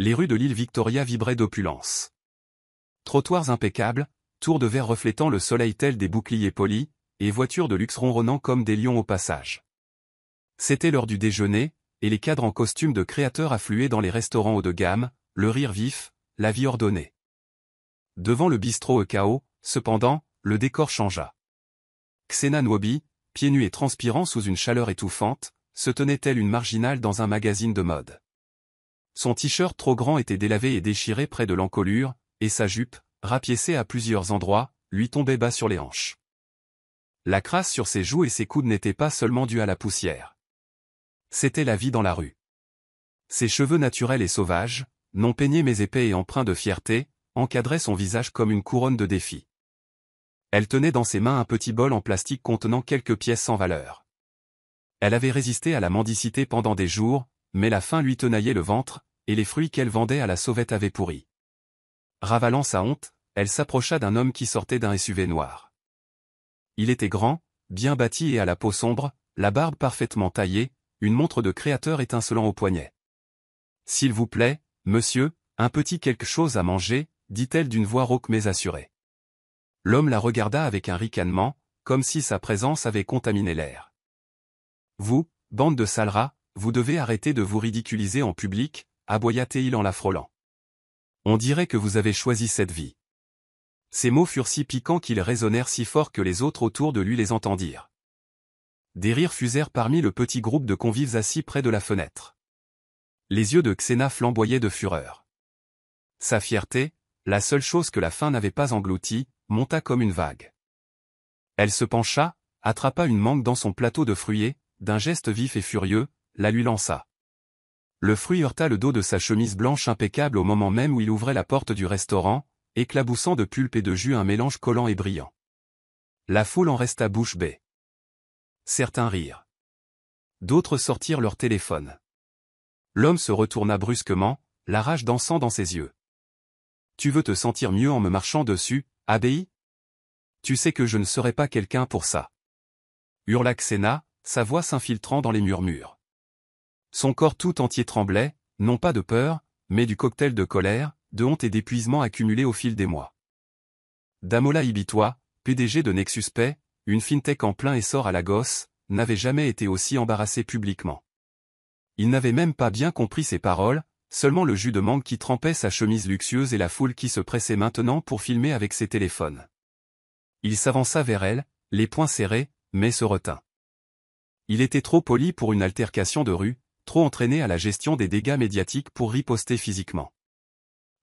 Les rues de l'île Victoria vibraient d'opulence. Trottoirs impeccables, tours de verre reflétant le soleil tels des boucliers polis, et voitures de luxe ronronnant comme des lions au passage. C'était l'heure du déjeuner, et les cadres en costume de créateurs affluaient dans les restaurants haut de gamme, le rire vif, la vie ordonnée. Devant le bistrot Ekao, cependant, le décor changea. Xena Nwobi, pieds nus et transpirant sous une chaleur étouffante, se tenait telle une marginale dans un magazine de mode. Son t-shirt trop grand était délavé et déchiré près de l'encolure, et sa jupe, rapiécée à plusieurs endroits, lui tombait bas sur les hanches. La crasse sur ses joues et ses coudes n'était pas seulement due à la poussière. C'était la vie dans la rue. Ses cheveux naturels et sauvages, non peignés mais épais et empreints de fierté, encadraient son visage comme une couronne de défis. Elle tenait dans ses mains un petit bol en plastique contenant quelques pièces sans valeur. Elle avait résisté à la mendicité pendant des jours, mais la faim lui tenaillait le ventre, et les fruits qu'elle vendait à la sauvette avaient pourri. Ravalant sa honte, elle s'approcha d'un homme qui sortait d'un SUV noir. Il était grand, bien bâti et à la peau sombre, la barbe parfaitement taillée, une montre de créateur étincelant au poignet. « S'il vous plaît, monsieur, un petit quelque chose à manger » dit-elle d'une voix rauque mais assurée. L'homme la regarda avec un ricanement, comme si sa présence avait contaminé l'air. « Vous, bande de sales rats, vous devez arrêter de vous ridiculiser en public, aboya-t-il en la frôlant. On dirait que vous avez choisi cette vie. » Ces mots furent si piquants qu'ils résonnèrent si fort que les autres autour de lui les entendirent. Des rires fusèrent parmi le petit groupe de convives assis près de la fenêtre. Les yeux de Xena flamboyaient de fureur. Sa fierté, la seule chose que la faim n'avait pas engloutie, monta comme une vague. Elle se pencha, attrapa une mangue dans son plateau de fruits, d'un geste vif et furieux, la lui lança. Le fruit heurta le dos de sa chemise blanche impeccable au moment même où il ouvrait la porte du restaurant, éclaboussant de pulpe et de jus un mélange collant et brillant. La foule en resta bouche bée. Certains rirent. D'autres sortirent leur téléphone. L'homme se retourna brusquement, la rage dansant dans ses yeux. « Tu veux te sentir mieux en me marchant dessus, Abei ? Tu sais que je ne serai pas quelqu'un pour ça. » Hurla Xena, sa voix s'infiltrant dans les murmures. Son corps tout entier tremblait, non pas de peur, mais du cocktail de colère, de honte et d'épuisement accumulés au fil des mois. Damola Ibitoa, PDG de Nexus Pay, une fintech en plein essor à Lagos, n'avait jamais été aussi embarrassé publiquement. Il n'avait même pas bien compris ses paroles, seulement le jus de mangue qui trempait sa chemise luxueuse et la foule qui se pressait maintenant pour filmer avec ses téléphones. Il s'avança vers elle, les poings serrés, mais se retint. Il était trop poli pour une altercation de rue, trop entraîné à la gestion des dégâts médiatiques pour riposter physiquement.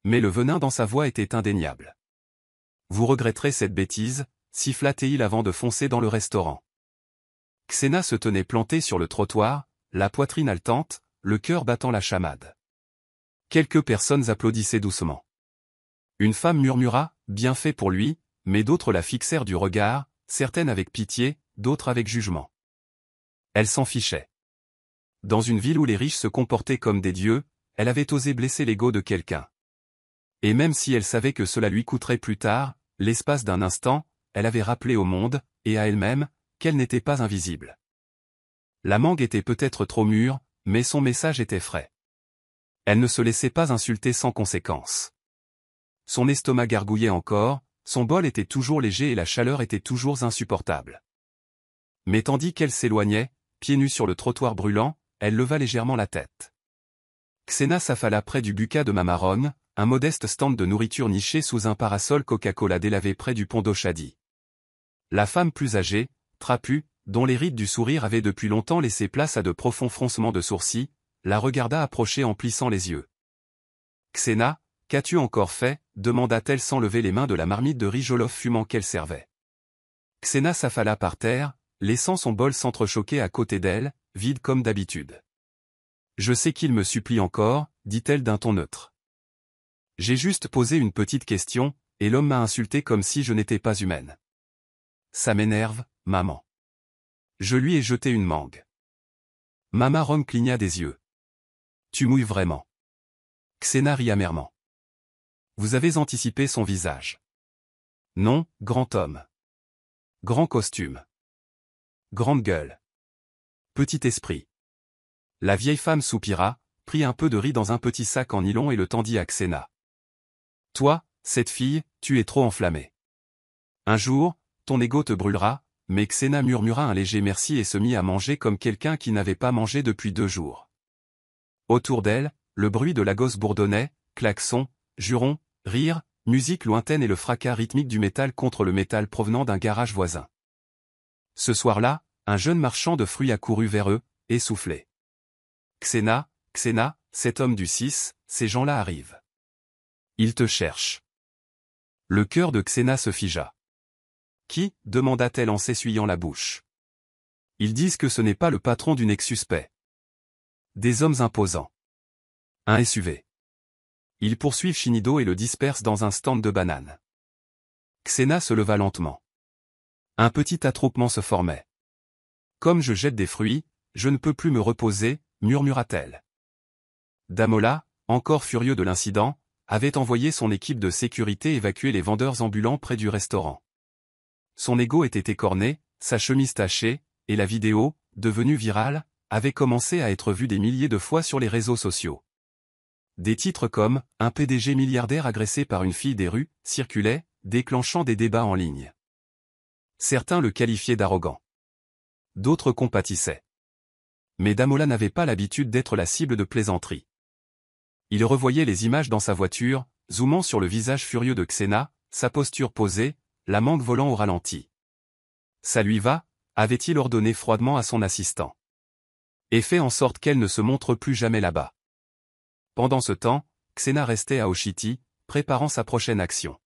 Mais le venin dans sa voix était indéniable. « Vous regretterez cette bêtise » siffla-t-il avant de foncer dans le restaurant. Xena se tenait plantée sur le trottoir, la poitrine haletante, le cœur battant la chamade. Quelques personnes applaudissaient doucement. Une femme murmura, bien fait pour lui, mais d'autres la fixèrent du regard, certaines avec pitié, d'autres avec jugement. Elle s'en fichait. Dans une ville où les riches se comportaient comme des dieux, elle avait osé blesser l'ego de quelqu'un. Et même si elle savait que cela lui coûterait plus tard, l'espace d'un instant, elle avait rappelé au monde, et à elle-même, qu'elle n'était pas invisible. La mangue était peut-être trop mûre, mais son message était frais. Elle ne se laissait pas insulter sans conséquence. Son estomac gargouillait encore, son bol était toujours léger et la chaleur était toujours insupportable. Mais tandis qu'elle s'éloignait, pieds nus sur le trottoir brûlant, elle leva légèrement la tête. Xena s'affala près du buca de Mamaron, un modeste stand de nourriture niché sous un parasol Coca-Cola délavé près du pont d'Oshadi. La femme plus âgée, trapue, dont les rides du sourire avaient depuis longtemps laissé place à de profonds froncements de sourcils, la regarda approcher en plissant les yeux. « Xena, qu'as-tu encore fait » demanda-t-elle sans lever les mains de la marmite de riz jollof fumant qu'elle servait. Xena s'affala par terre, laissant son bol s'entrechoquer à côté d'elle, vide comme d'habitude. « Je sais qu'il me supplie encore, dit-elle d'un ton neutre. J'ai juste posé une petite question, et l'homme m'a insulté comme si je n'étais pas humaine. Ça m'énerve, maman. Je lui ai jeté une mangue. » Mamaron cligna des yeux. « Tu mouilles vraiment. » Xena rit amèrement. Vous avez anticipé son visage. Non, grand homme. Grand costume. Grande gueule. Petit esprit. La vieille femme soupira, prit un peu de riz dans un petit sac en nylon et le tendit à Xena. « Toi, cette fille, tu es trop enflammée. Un jour, ton ego te brûlera. » Mais Xena murmura un léger merci et se mit à manger comme quelqu'un qui n'avait pas mangé depuis 2 jours. Autour d'elle, le bruit de la gosse bourdonnait, klaxons, jurons, rires, musique lointaine et le fracas rythmique du métal contre le métal provenant d'un garage voisin. Ce soir-là, un jeune marchand de fruits accourut vers eux, essoufflé. « Xena, Xena, cet homme du 6, ces gens-là arrivent. Ils te cherchent. » Le cœur de Xena se figea. « Qui ?» demanda-t-elle en s'essuyant la bouche. « Ils disent que ce n'est pas le patron du ex-suspect. Des hommes imposants. Un SUV. Ils poursuivent Shinido et le dispersent dans un stand de bananes. » Xena se leva lentement. Un petit attroupement se formait. « Comme je jette des fruits, je ne peux plus me reposer, » murmura-t-elle. Damola, encore furieux de l'incident, avait envoyé son équipe de sécurité évacuer les vendeurs ambulants près du restaurant. Son ego était écorné, sa chemise tachée, et la vidéo, devenue virale, avait commencé à être vue des milliers de fois sur les réseaux sociaux. Des titres comme « Un PDG milliardaire agressé par une fille des rues » circulaient, déclenchant des débats en ligne. Certains le qualifiaient d'arrogant. D'autres compatissaient. Mais Damola n'avait pas l'habitude d'être la cible de plaisanteries. Il revoyait les images dans sa voiture, zoomant sur le visage furieux de Xena, sa posture posée, la mangue volant au ralenti. « Ça lui va » avait-il ordonné froidement à son assistant. « Et fait en sorte qu'elle ne se montre plus jamais là-bas. » Pendant ce temps, Xena restait à Oshiti, préparant sa prochaine action.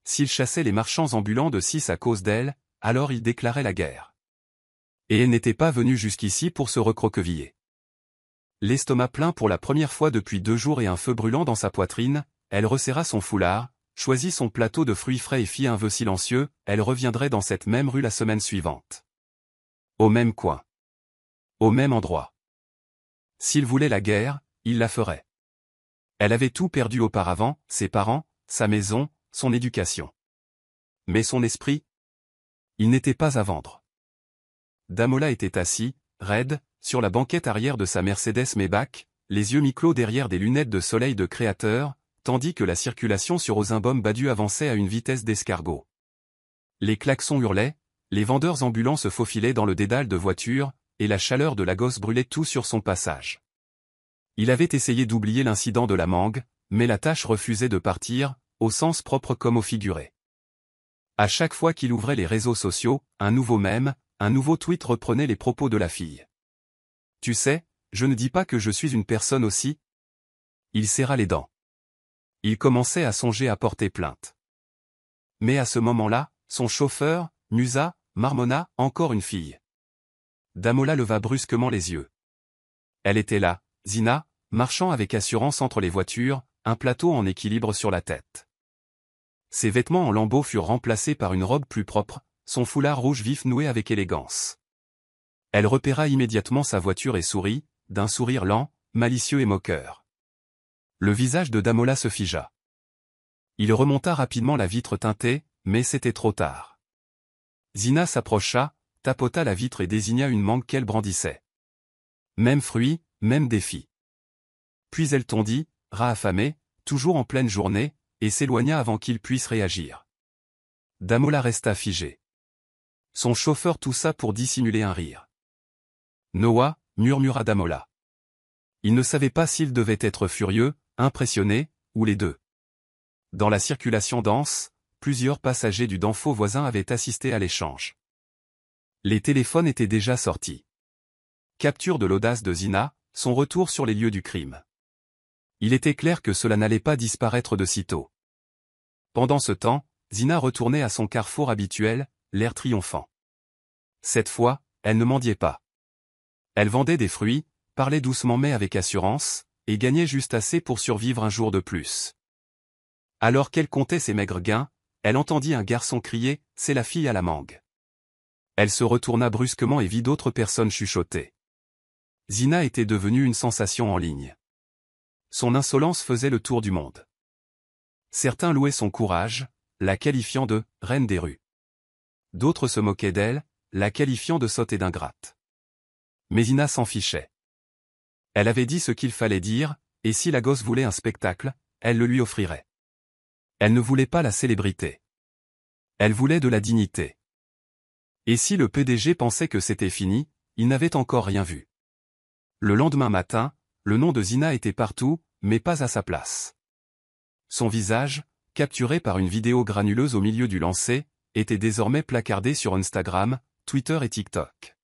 S'il chassait les marchands ambulants de 6 à cause d'elle, alors il déclarait la guerre. Et elle n'était pas venue jusqu'ici pour se recroqueviller. L'estomac plein pour la première fois depuis 2 jours et un feu brûlant dans sa poitrine, elle resserra son foulard, choisit son plateau de fruits frais et fit un vœu silencieux, elle reviendrait dans cette même rue la semaine suivante. Au même coin. Au même endroit. S'il voulait la guerre, il la ferait. Elle avait tout perdu auparavant, ses parents, sa maison, son éducation. Mais son esprit? Il n'était pas à vendre. Damola était assis, raide, sur la banquette arrière de sa Mercedes Maybach, les yeux mi-clos derrière des lunettes de soleil de créateur, tandis que la circulation sur Ozimbum Badu avançait à une vitesse d'escargot. Les klaxons hurlaient, les vendeurs ambulants se faufilaient dans le dédale de voitures, et la chaleur de la gosse brûlait tout sur son passage. Il avait essayé d'oublier l'incident de la mangue, mais la tâche refusait de partir, au sens propre comme au figuré. À chaque fois qu'il ouvrait les réseaux sociaux, un nouveau mème, un nouveau tweet reprenait les propos de la fille. « Tu sais, je ne dis pas que je suis une personne aussi. » Il serra les dents. Il commençait à songer à porter plainte. Mais à ce moment-là, son chauffeur, Musa, marmonna, encore une fille. Damola leva brusquement les yeux. Elle était là, Zina, marchant avec assurance entre les voitures, un plateau en équilibre sur la tête. Ses vêtements en lambeaux furent remplacés par une robe plus propre, son foulard rouge vif noué avec élégance. Elle repéra immédiatement sa voiture et sourit, d'un sourire lent, malicieux et moqueur. Le visage de Damola se figea. Il remonta rapidement la vitre teintée, mais c'était trop tard. Zina s'approcha, tapota la vitre et désigna une mangue qu'elle brandissait. Même fruit, même défi. Puis elle tondit, rat affamé, toujours en pleine journée, et s'éloigna avant qu'il puisse réagir. Damola resta figé. Son chauffeur toussa pour dissimuler un rire. « Noah » murmura Damola. Il ne savait pas s'il devait être furieux, impressionné, ou les deux. Dans la circulation dense, plusieurs passagers du Danfo voisin avaient assisté à l'échange. Les téléphones étaient déjà sortis. Capture de l'audace de Zina, son retour sur les lieux du crime. Il était clair que cela n'allait pas disparaître de sitôt. Pendant ce temps, Zina retournait à son carrefour habituel, l'air triomphant. Cette fois, elle ne mendiait pas. Elle vendait des fruits, parlait doucement mais avec assurance, et gagnait juste assez pour survivre un jour de plus. Alors qu'elle comptait ses maigres gains, elle entendit un garçon crier « C'est la fille à la mangue ». Elle se retourna brusquement et vit d'autres personnes chuchoter. Zina était devenue une sensation en ligne. Son insolence faisait le tour du monde. Certains louaient son courage, la qualifiant de « reine des rues ». D'autres se moquaient d'elle, la qualifiant de sotte et d'ingrate. Mais Zina s'en fichait. Elle avait dit ce qu'il fallait dire, et si la gosse voulait un spectacle, elle le lui offrirait. Elle ne voulait pas la célébrité. Elle voulait de la dignité. Et si le PDG pensait que c'était fini, il n'avait encore rien vu. Le lendemain matin, le nom de Zina était partout, mais pas à sa place. Son visage, capturé par une vidéo granuleuse au milieu du lancer, était désormais placardé sur Instagram, Twitter et TikTok.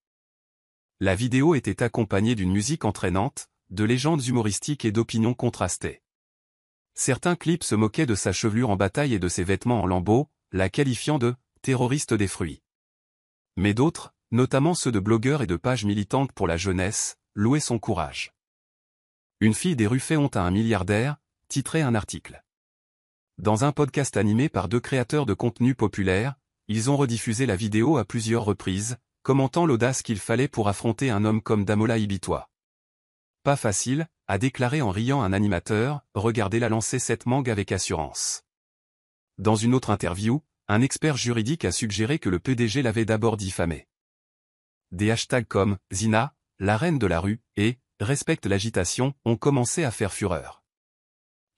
La vidéo était accompagnée d'une musique entraînante, de légendes humoristiques et d'opinions contrastées. Certains clips se moquaient de sa chevelure en bataille et de ses vêtements en lambeaux, la qualifiant de « terroriste des fruits ». Mais d'autres, notamment ceux de blogueurs et de pages militantes pour la jeunesse, louaient son courage. Une fille des rues fait honte à un milliardaire, titrait un article. Dans un podcast animé par 2 créateurs de contenu populaire, ils ont rediffusé la vidéo à plusieurs reprises, commentant l'audace qu'il fallait pour affronter un homme comme Damola Ibitoa. Pas facile, a déclaré en riant un animateur, regardez-la lancer cette mangue avec assurance. Dans une autre interview, un expert juridique a suggéré que le PDG l'avait d'abord diffamé. Des hashtags comme « Zina, la reine de la rue » et « Respecte l'agitation » ont commencé à faire fureur.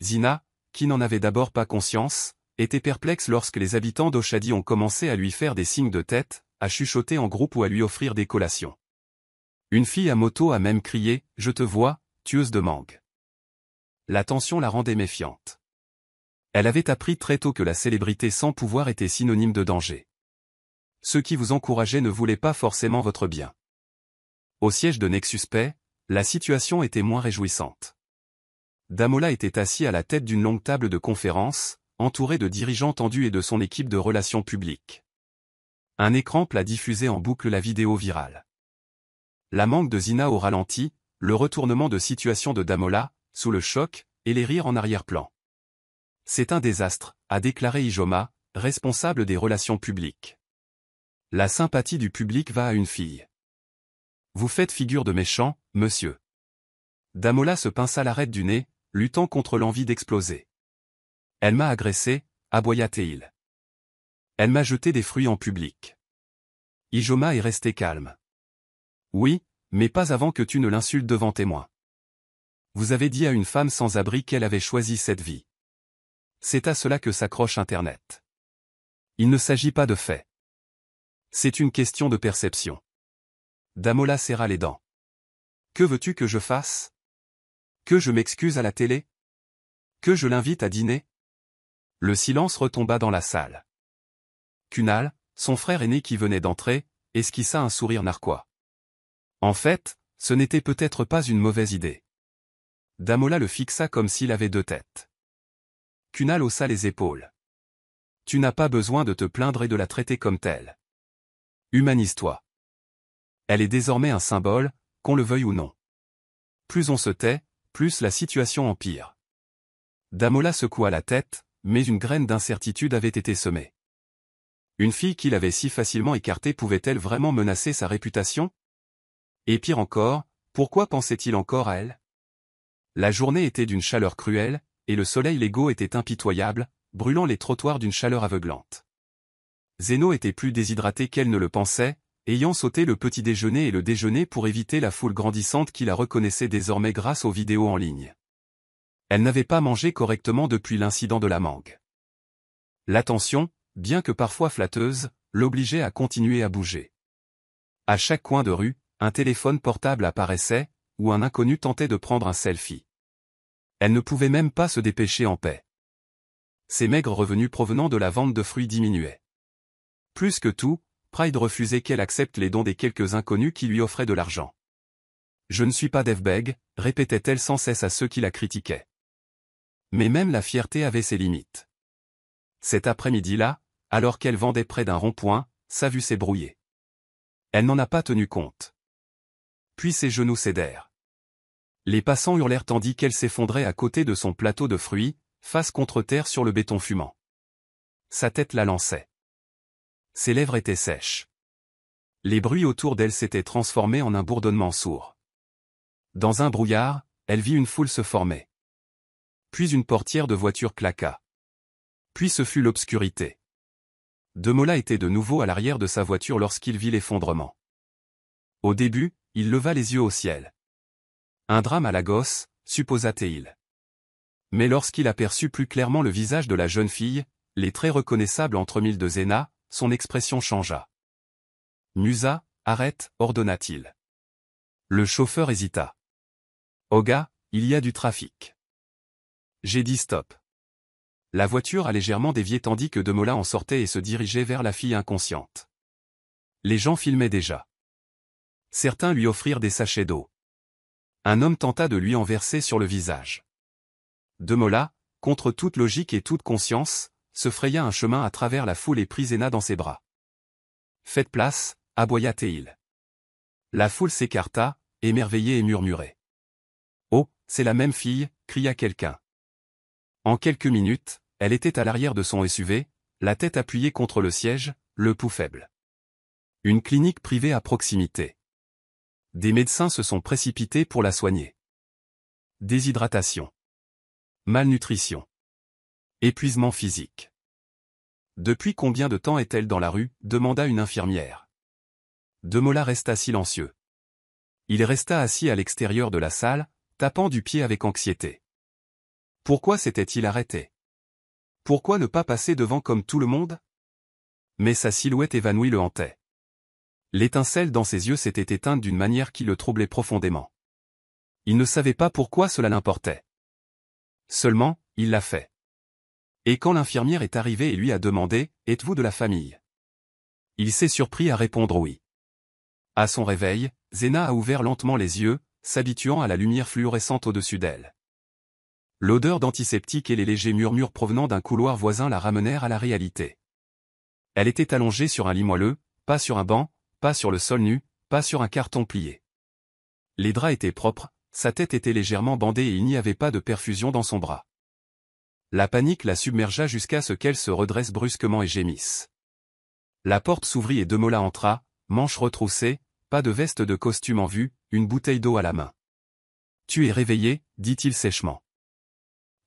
Zina, qui n'en avait d'abord pas conscience, était perplexe lorsque les habitants d'Oshadi ont commencé à lui faire des signes de tête, à chuchoter en groupe ou à lui offrir des collations. Une fille à moto a même crié « Je te vois, tueuse de mangue ». La tension la rendait méfiante. Elle avait appris très tôt que la célébrité sans pouvoir était synonyme de danger. Ceux qui vous encourageaient ne voulaient pas forcément votre bien. Au siège de Nexuspect, la situation était moins réjouissante. Damola était assis à la tête d'une longue table de conférence, entouré de dirigeants tendus et de son équipe de relations publiques. Un écran plat diffusait en boucle la vidéo virale. La mangue de Zina au ralenti, le retournement de situation de Damola, sous le choc, et les rires en arrière-plan. C'est un désastre, a déclaré Ijoma, responsable des relations publiques. La sympathie du public va à une fille. Vous faites figure de méchant, monsieur. Damola se pinça l'arête du nez, luttant contre l'envie d'exploser. Elle m'a agressé, aboya-t-il. Elle m'a jeté des fruits en public. Ijoma est resté calme. Oui, mais pas avant que tu ne l'insultes devant témoin. Vous avez dit à une femme sans abri qu'elle avait choisi cette vie. C'est à cela que s'accroche Internet. Il ne s'agit pas de faits. C'est une question de perception. Damola serra les dents. Que veux-tu que je fasse? Que je m'excuse à la télé? Que je l'invite à dîner? Le silence retomba dans la salle. Kunal, son frère aîné qui venait d'entrer, esquissa un sourire narquois. En fait, ce n'était peut-être pas une mauvaise idée. Damola le fixa comme s'il avait 2 têtes. Kunal haussa les épaules. Tu n'as pas besoin de te plaindre et de la traiter comme telle. Humanise-toi. Elle est désormais un symbole, qu'on le veuille ou non. Plus on se tait, plus la situation empire. Damola secoua la tête, mais une graine d'incertitude avait été semée. Une fille qu'il avait si facilement écartée pouvait-elle vraiment menacer sa réputation? Et pire encore, pourquoi pensait-il encore à elle? La journée était d'une chaleur cruelle, et le soleil Lego était impitoyable, brûlant les trottoirs d'une chaleur aveuglante. Zeno était plus déshydraté qu'elle ne le pensait, ayant sauté le petit déjeuner et le déjeuner pour éviter la foule grandissante qui la reconnaissait désormais grâce aux vidéos en ligne. Elle n'avait pas mangé correctement depuis l'incident de la mangue. L'attention, bien que parfois flatteuse, l'obligeait à continuer à bouger. À chaque coin de rue, un téléphone portable apparaissait, ou un inconnu tentait de prendre un selfie. Elle ne pouvait même pas se dépêcher en paix. Ses maigres revenus provenant de la vente de fruits diminuaient. Plus que tout, Pride refusait qu'elle accepte les dons des quelques inconnus qui lui offraient de l'argent. Je ne suis pas Devbeg, répétait-elle sans cesse à ceux qui la critiquaient. Mais même la fierté avait ses limites. Cet après-midi-là, alors qu'elle vendait près d'un rond-point, sa vue s'est brouillée. Elle n'en a pas tenu compte. Puis ses genoux cédèrent. Les passants hurlèrent tandis qu'elle s'effondrait à côté de son plateau de fruits, face contre terre sur le béton fumant. Sa tête la lançait. Ses lèvres étaient sèches. Les bruits autour d'elle s'étaient transformés en un bourdonnement sourd. Dans un brouillard, elle vit une foule se former. Puis une portière de voiture claqua. Puis ce fut l'obscurité. Damola était de nouveau à l'arrière de sa voiture lorsqu'il vit l'effondrement. Au début, il leva les yeux au ciel. Un drame à Lagos, supposa Théil. Mais lorsqu'il aperçut plus clairement le visage de la jeune fille, les traits reconnaissables entre mille de Zena, son expression changea. Musa, arrête, ordonna-t-il. Le chauffeur hésita. Oga, il y a du trafic. J'ai dit stop. La voiture a légèrement dévié tandis que Demola en sortait et se dirigeait vers la fille inconsciente. Les gens filmaient déjà. Certains lui offrirent des sachets d'eau. Un homme tenta de lui en verser sur le visage. Demola, contre toute logique et toute conscience, se fraya un chemin à travers la foule et prit Zena dans ses bras. Faites place, aboya Théil. La foule s'écarta, émerveillée et murmurait. Oh, c'est la même fille, cria quelqu'un. En quelques minutes, elle était à l'arrière de son SUV, la tête appuyée contre le siège, le pouls faible. Une clinique privée à proximité. Des médecins se sont précipités pour la soigner. Déshydratation. Malnutrition. Épuisement physique. Depuis combien de temps est-elle dans la rue, demanda une infirmière. Demola resta silencieux. Il resta assis à l'extérieur de la salle, tapant du pied avec anxiété. Pourquoi s'était-il arrêté? Pourquoi ne pas passer devant comme tout le monde? Mais sa silhouette évanouie le hantait. L'étincelle dans ses yeux s'était éteinte d'une manière qui le troublait profondément. Il ne savait pas pourquoi cela l'importait. Seulement, il l'a fait. Et quand l'infirmière est arrivée et lui a demandé « Êtes-vous de la famille ?» Il s'est surpris à répondre oui. À son réveil, Zena a ouvert lentement les yeux, s'habituant à la lumière fluorescente au-dessus d'elle. L'odeur d'antiseptique et les légers murmures provenant d'un couloir voisin la ramenèrent à la réalité. Elle était allongée sur un lit moelleux, pas sur un banc, pas sur le sol nu, pas sur un carton plié. Les draps étaient propres, sa tête était légèrement bandée et il n'y avait pas de perfusion dans son bras. La panique la submergea jusqu'à ce qu'elle se redresse brusquement et gémisse. La porte s'ouvrit et Demola entra, manches retroussées, pas de veste de costume en vue, une bouteille d'eau à la main. « Tu es réveillé » dit-il sèchement.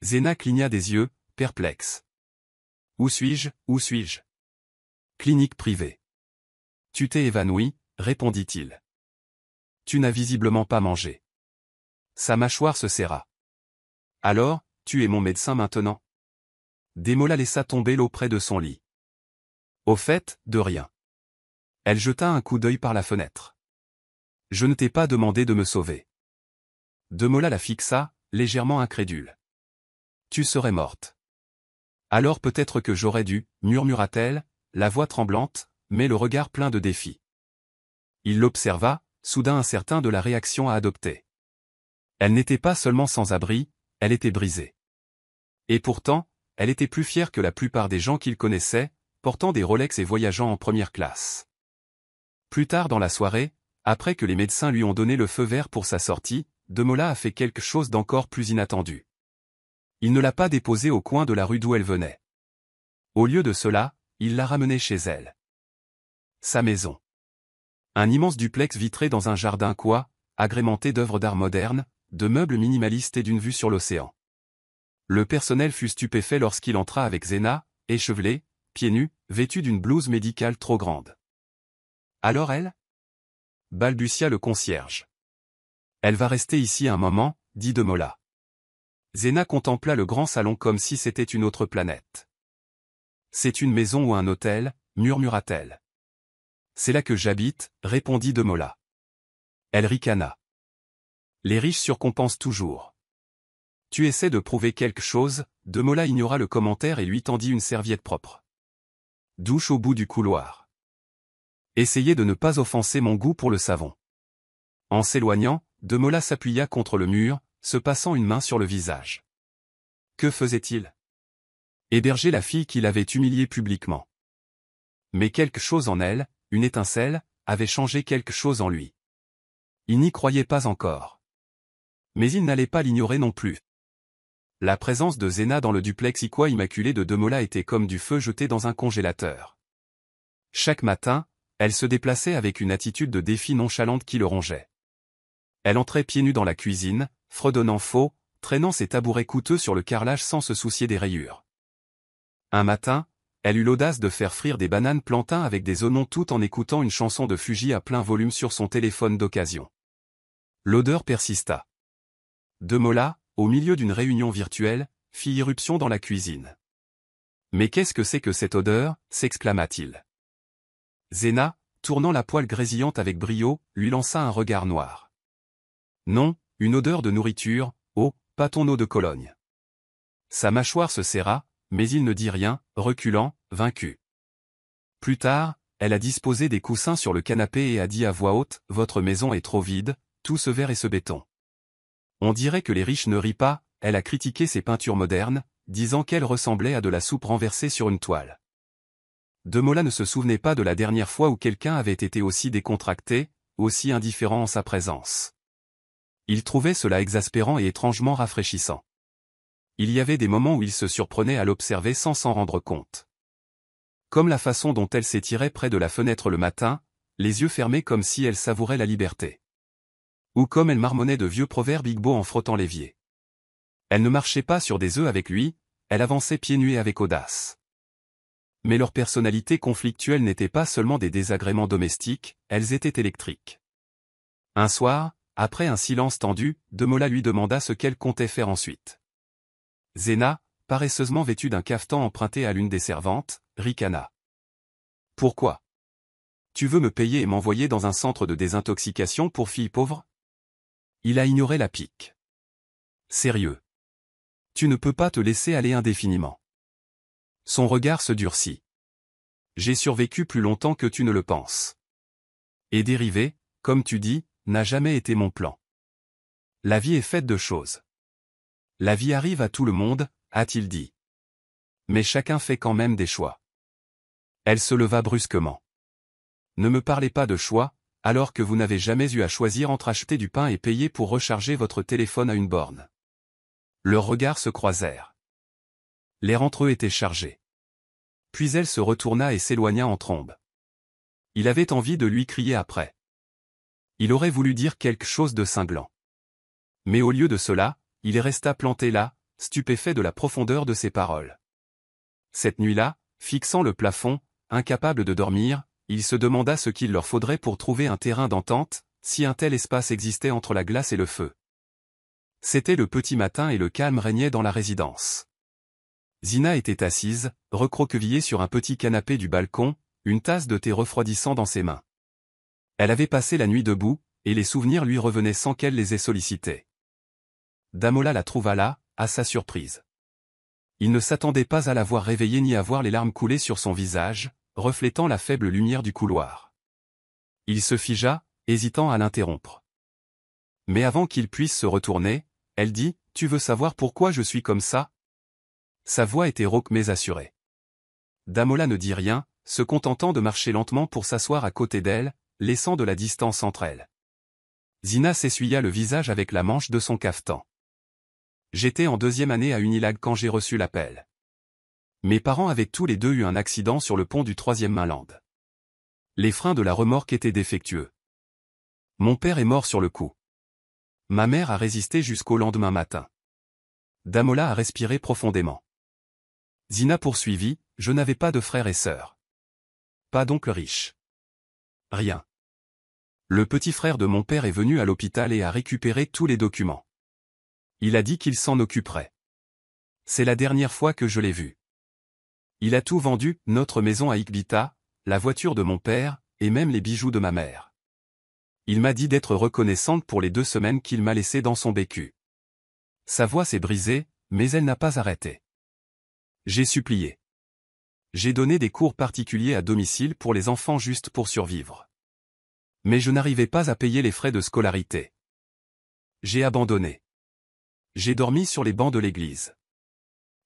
Zena cligna des yeux, perplexe. « Où suis-je, où suis-je » ? Clinique privée. « Tu t'es évanoui » répondit-il. « Tu n'as visiblement pas mangé. » Sa mâchoire se serra. « Alors, tu es mon médecin maintenant ?» Demola laissa tomber l'eau près de son lit. « Au fait, de rien. » Elle jeta un coup d'œil par la fenêtre. « Je ne t'ai pas demandé de me sauver. » Demola la fixa, légèrement incrédule. « Tu serais morte. »« Alors peut-être que j'aurais dû, » murmura-t-elle, la voix tremblante, mais le regard plein de défi. Il l'observa, soudain incertain de la réaction à adopter. Elle n'était pas seulement sans abri, elle était brisée. Et pourtant, elle était plus fière que la plupart des gens qu'il connaissait, portant des Rolex et voyageant en première classe. Plus tard dans la soirée, après que les médecins lui ont donné le feu vert pour sa sortie, Demola a fait quelque chose d'encore plus inattendu. Il ne l'a pas déposée au coin de la rue d'où elle venait. Au lieu de cela, il l'a ramenée chez elle. Sa maison. Un immense duplex vitré dans un jardin agrémenté d'œuvres d'art modernes, de meubles minimalistes et d'une vue sur l'océan. Le personnel fut stupéfait lorsqu'il entra avec Zena, échevelée, pieds nus, vêtue d'une blouse médicale trop grande. « Alors elle ?» balbutia le concierge. « Elle va rester ici un moment, » dit Demola. Zena contempla le grand salon comme si c'était une autre planète. « C'est une maison ou un hôtel » murmura-t-elle. « C'est là que j'habite » répondit Demola. Elle ricana. « Les riches surcompensent toujours. » « Tu essaies de prouver quelque chose » Demola ignora le commentaire et lui tendit une serviette propre. « Douche au bout du couloir. » Essayez de ne pas offenser mon goût pour le savon. En s'éloignant, Demola s'appuya contre le mur, se passant une main sur le visage. Que faisait-il? Héberger la fille qu'il avait humiliée publiquement. Mais quelque chose en elle, une étincelle, avait changé quelque chose en lui. Il n'y croyait pas encore. Mais il n'allait pas l'ignorer non plus. La présence de Zena dans le duplex immaculé de Demola était comme du feu jeté dans un congélateur. Chaque matin, elle se déplaçait avec une attitude de défi nonchalante qui le rongeait. Elle entrait pieds nus dans la cuisine, fredonnant faux, traînant ses tabourets coûteux sur le carrelage sans se soucier des rayures. Un matin, elle eut l'audace de faire frire des bananes plantains avec des oignons tout en écoutant une chanson de Fuji à plein volume sur son téléphone d'occasion. L'odeur persista. Demola, au milieu d'une réunion virtuelle, fit irruption dans la cuisine. « Mais qu'est-ce que c'est que cette odeur » s'exclama-t-il. Zena, tournant la poêle grésillante avec brio, lui lança un regard noir. « Non, une odeur de nourriture, oh, pas ton eau de Cologne. » Sa mâchoire se serra, mais il ne dit rien, reculant, vaincu. Plus tard, elle a disposé des coussins sur le canapé et a dit à voix haute, « Votre maison est trop vide, tout ce verre et ce béton. » On dirait que les riches ne rient pas, elle a critiqué ses peintures modernes, disant qu'elles ressemblaient à de la soupe renversée sur une toile. Demola ne se souvenait pas de la dernière fois où quelqu'un avait été aussi décontracté, aussi indifférent en sa présence. Il trouvait cela exaspérant et étrangement rafraîchissant. Il y avait des moments où il se surprenait à l'observer sans s'en rendre compte. Comme la façon dont elle s'étirait près de la fenêtre le matin, les yeux fermés comme si elle savourait la liberté. Ou comme elle marmonnait de vieux proverbes igbo en frottant l'évier. Elle ne marchait pas sur des œufs avec lui, elle avançait pieds nus et avec audace. Mais leurs personnalités conflictuelles n'étaient pas seulement des désagréments domestiques, elles étaient électriques. Un soir, après un silence tendu, Demola lui demanda ce qu'elle comptait faire ensuite. Zena, paresseusement vêtue d'un cafetan emprunté à l'une des servantes, ricana. « Pourquoi ? Tu veux me payer et m'envoyer dans un centre de désintoxication pour filles pauvres ?» Il a ignoré la pique. « Sérieux. Tu ne peux pas te laisser aller indéfiniment. » Son regard se durcit. « J'ai survécu plus longtemps que tu ne le penses. Et dériver, comme tu dis, n'a jamais été mon plan. La vie est faite de choses. La vie arrive à tout le monde, a-t-il dit. Mais chacun fait quand même des choix. » Elle se leva brusquement. « Ne me parlez pas de choix, alors que vous n'avez jamais eu à choisir entre acheter du pain et payer pour recharger votre téléphone à une borne. » Leurs regards se croisèrent. L'air entre eux était chargé. Puis elle se retourna et s'éloigna en trombe. Il avait envie de lui crier après. Il aurait voulu dire quelque chose de cinglant. Mais au lieu de cela, il resta planté là, stupéfait de la profondeur de ses paroles. Cette nuit-là, fixant le plafond, incapable de dormir, il se demanda ce qu'il leur faudrait pour trouver un terrain d'entente, si un tel espace existait entre la glace et le feu. C'était le petit matin et le calme régnait dans la résidence. Zina était assise, recroquevillée sur un petit canapé du balcon, une tasse de thé refroidissant dans ses mains. Elle avait passé la nuit debout, et les souvenirs lui revenaient sans qu'elle les ait sollicités. Damola la trouva là, à sa surprise. Il ne s'attendait pas à la voir réveillée ni à voir les larmes couler sur son visage, reflétant la faible lumière du couloir. Il se figea, hésitant à l'interrompre. Mais avant qu'il puisse se retourner, elle dit, « Tu veux savoir pourquoi je suis comme ça ?» Sa voix était rauque mais assurée. Damola ne dit rien, se contentant de marcher lentement pour s'asseoir à côté d'elle, laissant de la distance entre elles. Zina s'essuya le visage avec la manche de son cafetan. « J'étais en 2e année à Unilag quand j'ai reçu l'appel. Mes parents avaient tous les deux eu un accident sur le pont du 3e mainland. Les freins de la remorque étaient défectueux. Mon père est mort sur le coup. Ma mère a résisté jusqu'au lendemain matin. » Damola a respiré profondément. Zina poursuivit, « Je n'avais pas de frères et sœurs. Pas d'oncle riche. Rien. Le petit frère de mon père est venu à l'hôpital et a récupéré tous les documents. Il a dit qu'il s'en occuperait. C'est la dernière fois que je l'ai vu. Il a tout vendu, notre maison à Iqbita, la voiture de mon père, et même les bijoux de ma mère. Il m'a dit d'être reconnaissante pour les 2 semaines qu'il m'a laissées dans son bécu. » Sa voix s'est brisée, mais elle n'a pas arrêté. « J'ai supplié. J'ai donné des cours particuliers à domicile pour les enfants juste pour survivre. Mais je n'arrivais pas à payer les frais de scolarité. J'ai abandonné. J'ai dormi sur les bancs de l'église.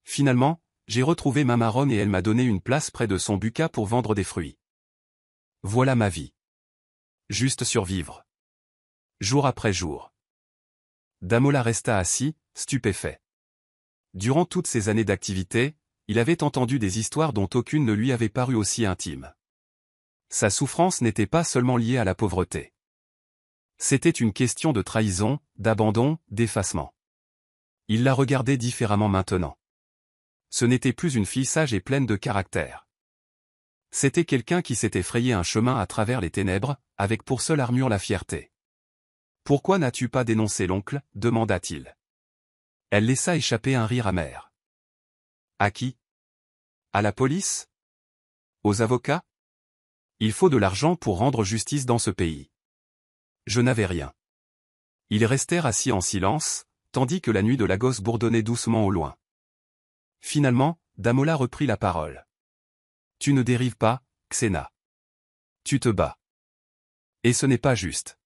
Finalement, j'ai retrouvé ma marronne et elle m'a donné une place près de son buca pour vendre des fruits. Voilà ma vie. Juste survivre. Jour après jour. » Damola resta assis, stupéfait. Durant toutes ces années d'activité, il avait entendu des histoires dont aucune ne lui avait paru aussi intime. Sa souffrance n'était pas seulement liée à la pauvreté. C'était une question de trahison, d'abandon, d'effacement. Il la regardait différemment maintenant. Ce n'était plus une fille sage et pleine de caractère. C'était quelqu'un qui s'était frayé un chemin à travers les ténèbres, avec pour seule armure la fierté. « Pourquoi n'as-tu pas dénoncé l'oncle » demanda-t-il. Elle laissa échapper un rire amer. À qui? À la police? Aux avocats? Il faut de l'argent pour rendre justice dans ce pays. Je n'avais rien. Ils restèrent assis en silence, tandis que la nuit de Lagos bourdonnait doucement au loin. Finalement, Damola reprit la parole. Tu ne dérives pas, Xena. Tu te bats. Et ce n'est pas juste.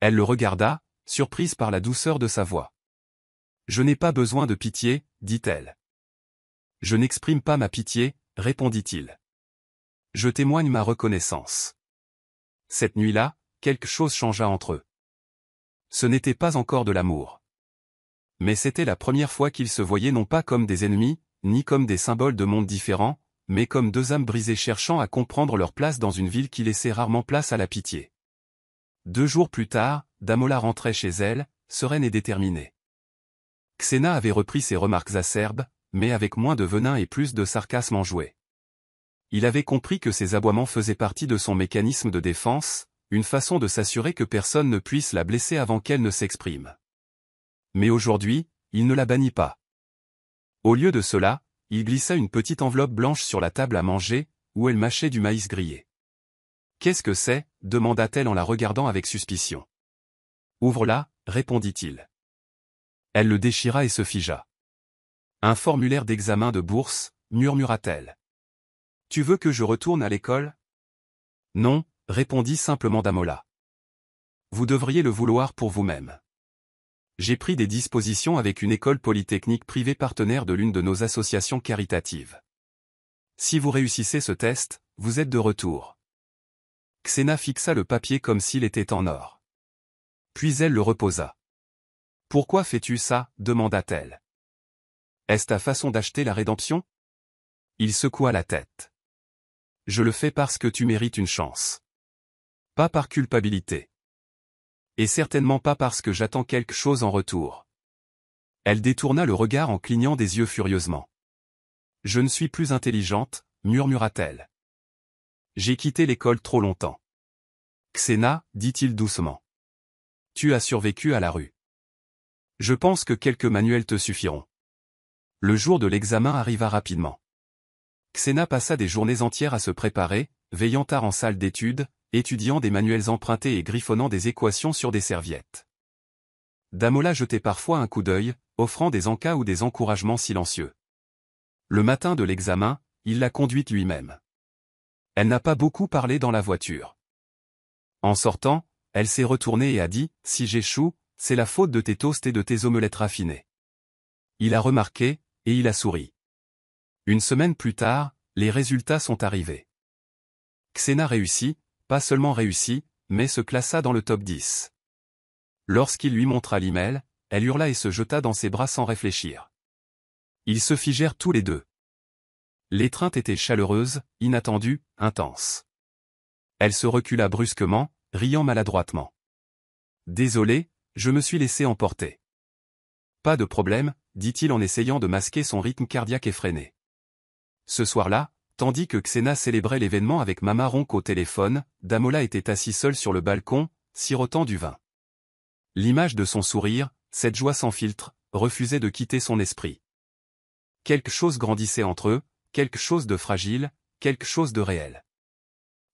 Elle le regarda, surprise par la douceur de sa voix. Je n'ai pas besoin de pitié, dit-elle. Je n'exprime pas ma pitié, répondit-il. Je témoigne ma reconnaissance. Cette nuit-là, quelque chose changea entre eux. Ce n'était pas encore de l'amour. Mais c'était la première fois qu'ils se voyaient non pas comme des ennemis, ni comme des symboles de mondes différents, mais comme deux âmes brisées cherchant à comprendre leur place dans une ville qui laissait rarement place à la pitié. 2 jours plus tard, Damola rentrait chez elle, sereine et déterminée. Xena avait repris ses remarques acerbes, mais avec moins de venin et plus de sarcasme enjoué. Il avait compris que ses aboiements faisaient partie de son mécanisme de défense, une façon de s'assurer que personne ne puisse la blesser avant qu'elle ne s'exprime. Mais aujourd'hui, il ne la bannit pas. Au lieu de cela, il glissa une petite enveloppe blanche sur la table à manger, où elle mâchait du maïs grillé. « Qu'est-ce que c'est » demanda-t-elle en la regardant avec suspicion. « Ouvre-la » répondit-il. Elle le déchira et se figea. « Un formulaire d'examen de bourse » murmura-t-elle. « Tu veux que je retourne à l'école » ? « Non » répondit simplement Damola. « Vous devriez le vouloir pour vous-même. J'ai pris des dispositions avec une école polytechnique privée partenaire de l'une de nos associations caritatives. Si vous réussissez ce test, vous êtes de retour. » Xena fixa le papier comme s'il était en or. Puis elle le reposa. « Pourquoi fais-tu ça » demanda-t-elle. « Est-ce ta façon d'acheter la rédemption » Il secoua la tête. « Je le fais parce que tu mérites une chance. Pas par culpabilité. Et certainement pas parce que j'attends quelque chose en retour. » Elle détourna le regard en clignant des yeux furieusement. « Je ne suis plus intelligente, murmura-t-elle. J'ai quitté l'école trop longtemps. » Xena, dit-il doucement. Tu as survécu à la rue. Je pense que quelques manuels te suffiront. Le jour de l'examen arriva rapidement. Xena passa des journées entières à se préparer, veillant tard en salle d'études, étudiant des manuels empruntés et griffonnant des équations sur des serviettes. Damola jetait parfois un coup d'œil, offrant des encas ou des encouragements silencieux. Le matin de l'examen, il l'a conduite lui-même. Elle n'a pas beaucoup parlé dans la voiture. En sortant, elle s'est retournée et a dit « Si j'échoue, c'est la faute de tes toasts et de tes omelettes raffinées. » Il a remarqué, et il a souri. Une semaine plus tard, les résultats sont arrivés. Xena réussit, pas seulement réussit, mais se classa dans le top 10. Lorsqu'il lui montra l'email, elle hurla et se jeta dans ses bras sans réfléchir. Ils se figèrent tous les deux. L'étreinte était chaleureuse, inattendue, intense. Elle se recula brusquement, riant maladroitement. « Désolé, je me suis laissé emporter. » « Pas de problème, » dit-il en essayant de masquer son rythme cardiaque effréné. Ce soir-là, tandis que Xena célébrait l'événement avec Mama Ronk au téléphone, Damola était assis seul sur le balcon, sirotant du vin. L'image de son sourire, cette joie sans filtre, refusait de quitter son esprit. Quelque chose grandissait entre eux, quelque chose de fragile, quelque chose de réel.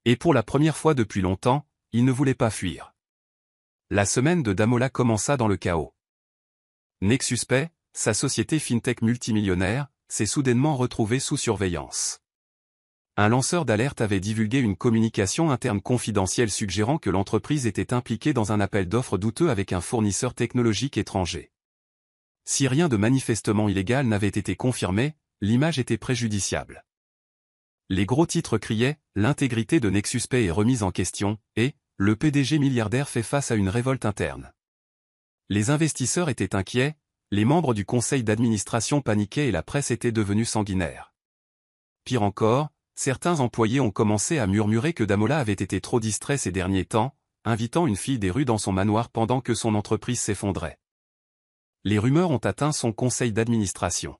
Et pour la première fois depuis longtemps, il ne voulait pas fuir. La semaine de Damola commença dans le chaos. Nexuspay, sa société fintech multimillionnaire, s'est soudainement retrouvée sous surveillance. Un lanceur d'alerte avait divulgué une communication interne confidentielle suggérant que l'entreprise était impliquée dans un appel d'offres douteux avec un fournisseur technologique étranger. Si rien de manifestement illégal n'avait été confirmé, l'image était préjudiciable. Les gros titres criaient « L'intégrité de Nexuspay est remise en question » et « Le PDG milliardaire fait face à une révolte interne ». Les investisseurs étaient inquiets, les membres du conseil d'administration paniquaient et la presse était devenue sanguinaire. Pire encore, certains employés ont commencé à murmurer que Damola avait été trop distrait ces derniers temps, invitant une fille des rues dans son manoir pendant que son entreprise s'effondrait. Les rumeurs ont atteint son conseil d'administration.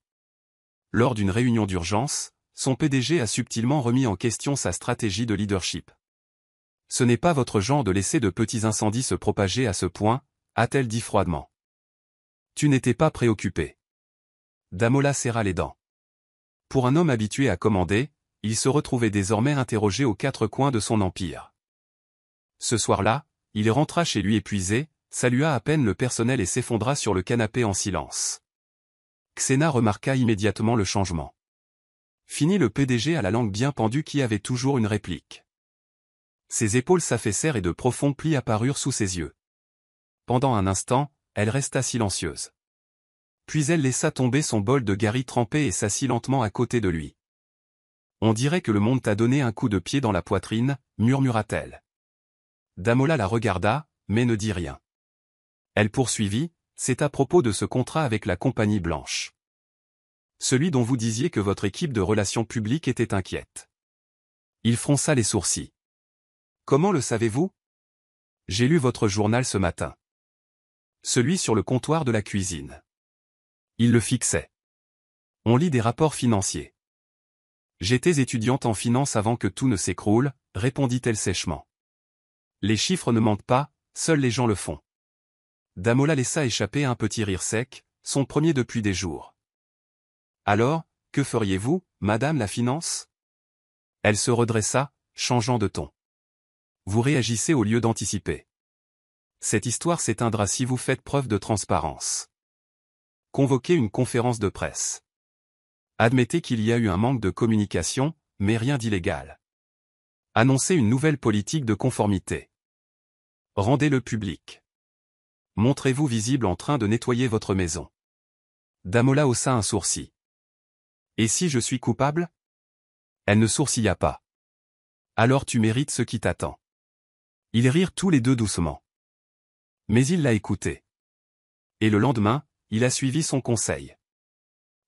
Lors d'une réunion d'urgence, son PDG a subtilement remis en question sa stratégie de leadership. « Ce n'est pas votre genre de laisser de petits incendies se propager à ce point », a-t-elle dit froidement. « Tu n'étais pas préoccupé. Damola serra les dents. Pour un homme habitué à commander, il se retrouvait désormais interrogé aux quatre coins de son empire. Ce soir-là, il rentra chez lui épuisé, salua à peine le personnel et s'effondra sur le canapé en silence. Xena remarqua immédiatement le changement. Fini le PDG à la langue bien pendue qui avait toujours une réplique. Ses épaules s'affaissèrent et de profonds plis apparurent sous ses yeux. Pendant un instant, elle resta silencieuse. Puis elle laissa tomber son bol de gari trempé et s'assit lentement à côté de lui. « On dirait que le monde t'a donné un coup de pied dans la poitrine », murmura-t-elle. Damola la regarda, mais ne dit rien. Elle poursuivit, « C'est à propos de ce contrat avec la Compagnie Blanche. Celui dont vous disiez que votre équipe de relations publiques était inquiète. » Il fronça les sourcils. « Comment le savez-vous ? J'ai lu votre journal ce matin. Celui sur le comptoir de la cuisine. » Il le fixait. « On lit des rapports financiers. » « J'étais étudiante en finance avant que tout ne s'écroule, » répondit-elle sèchement. « Les chiffres ne mentent pas, seuls les gens le font. » Damola laissa échapper un petit rire sec, son premier depuis des jours. « Alors, que feriez-vous, madame la finance ?» Elle se redressa, changeant de ton. « Vous réagissez au lieu d'anticiper. Cette histoire s'éteindra si vous faites preuve de transparence. Convoquez une conférence de presse. Admettez qu'il y a eu un manque de communication, mais rien d'illégal. Annoncez une nouvelle politique de conformité. Rendez-le public. Montrez-vous visible en train de nettoyer votre maison. » Damola haussa un sourcil. « Et si je suis coupable ? » Elle ne sourcilla pas. « Alors tu mérites ce qui t'attend. » Ils rirent tous les deux doucement. Mais il l'a écouté. Et le lendemain, il a suivi son conseil.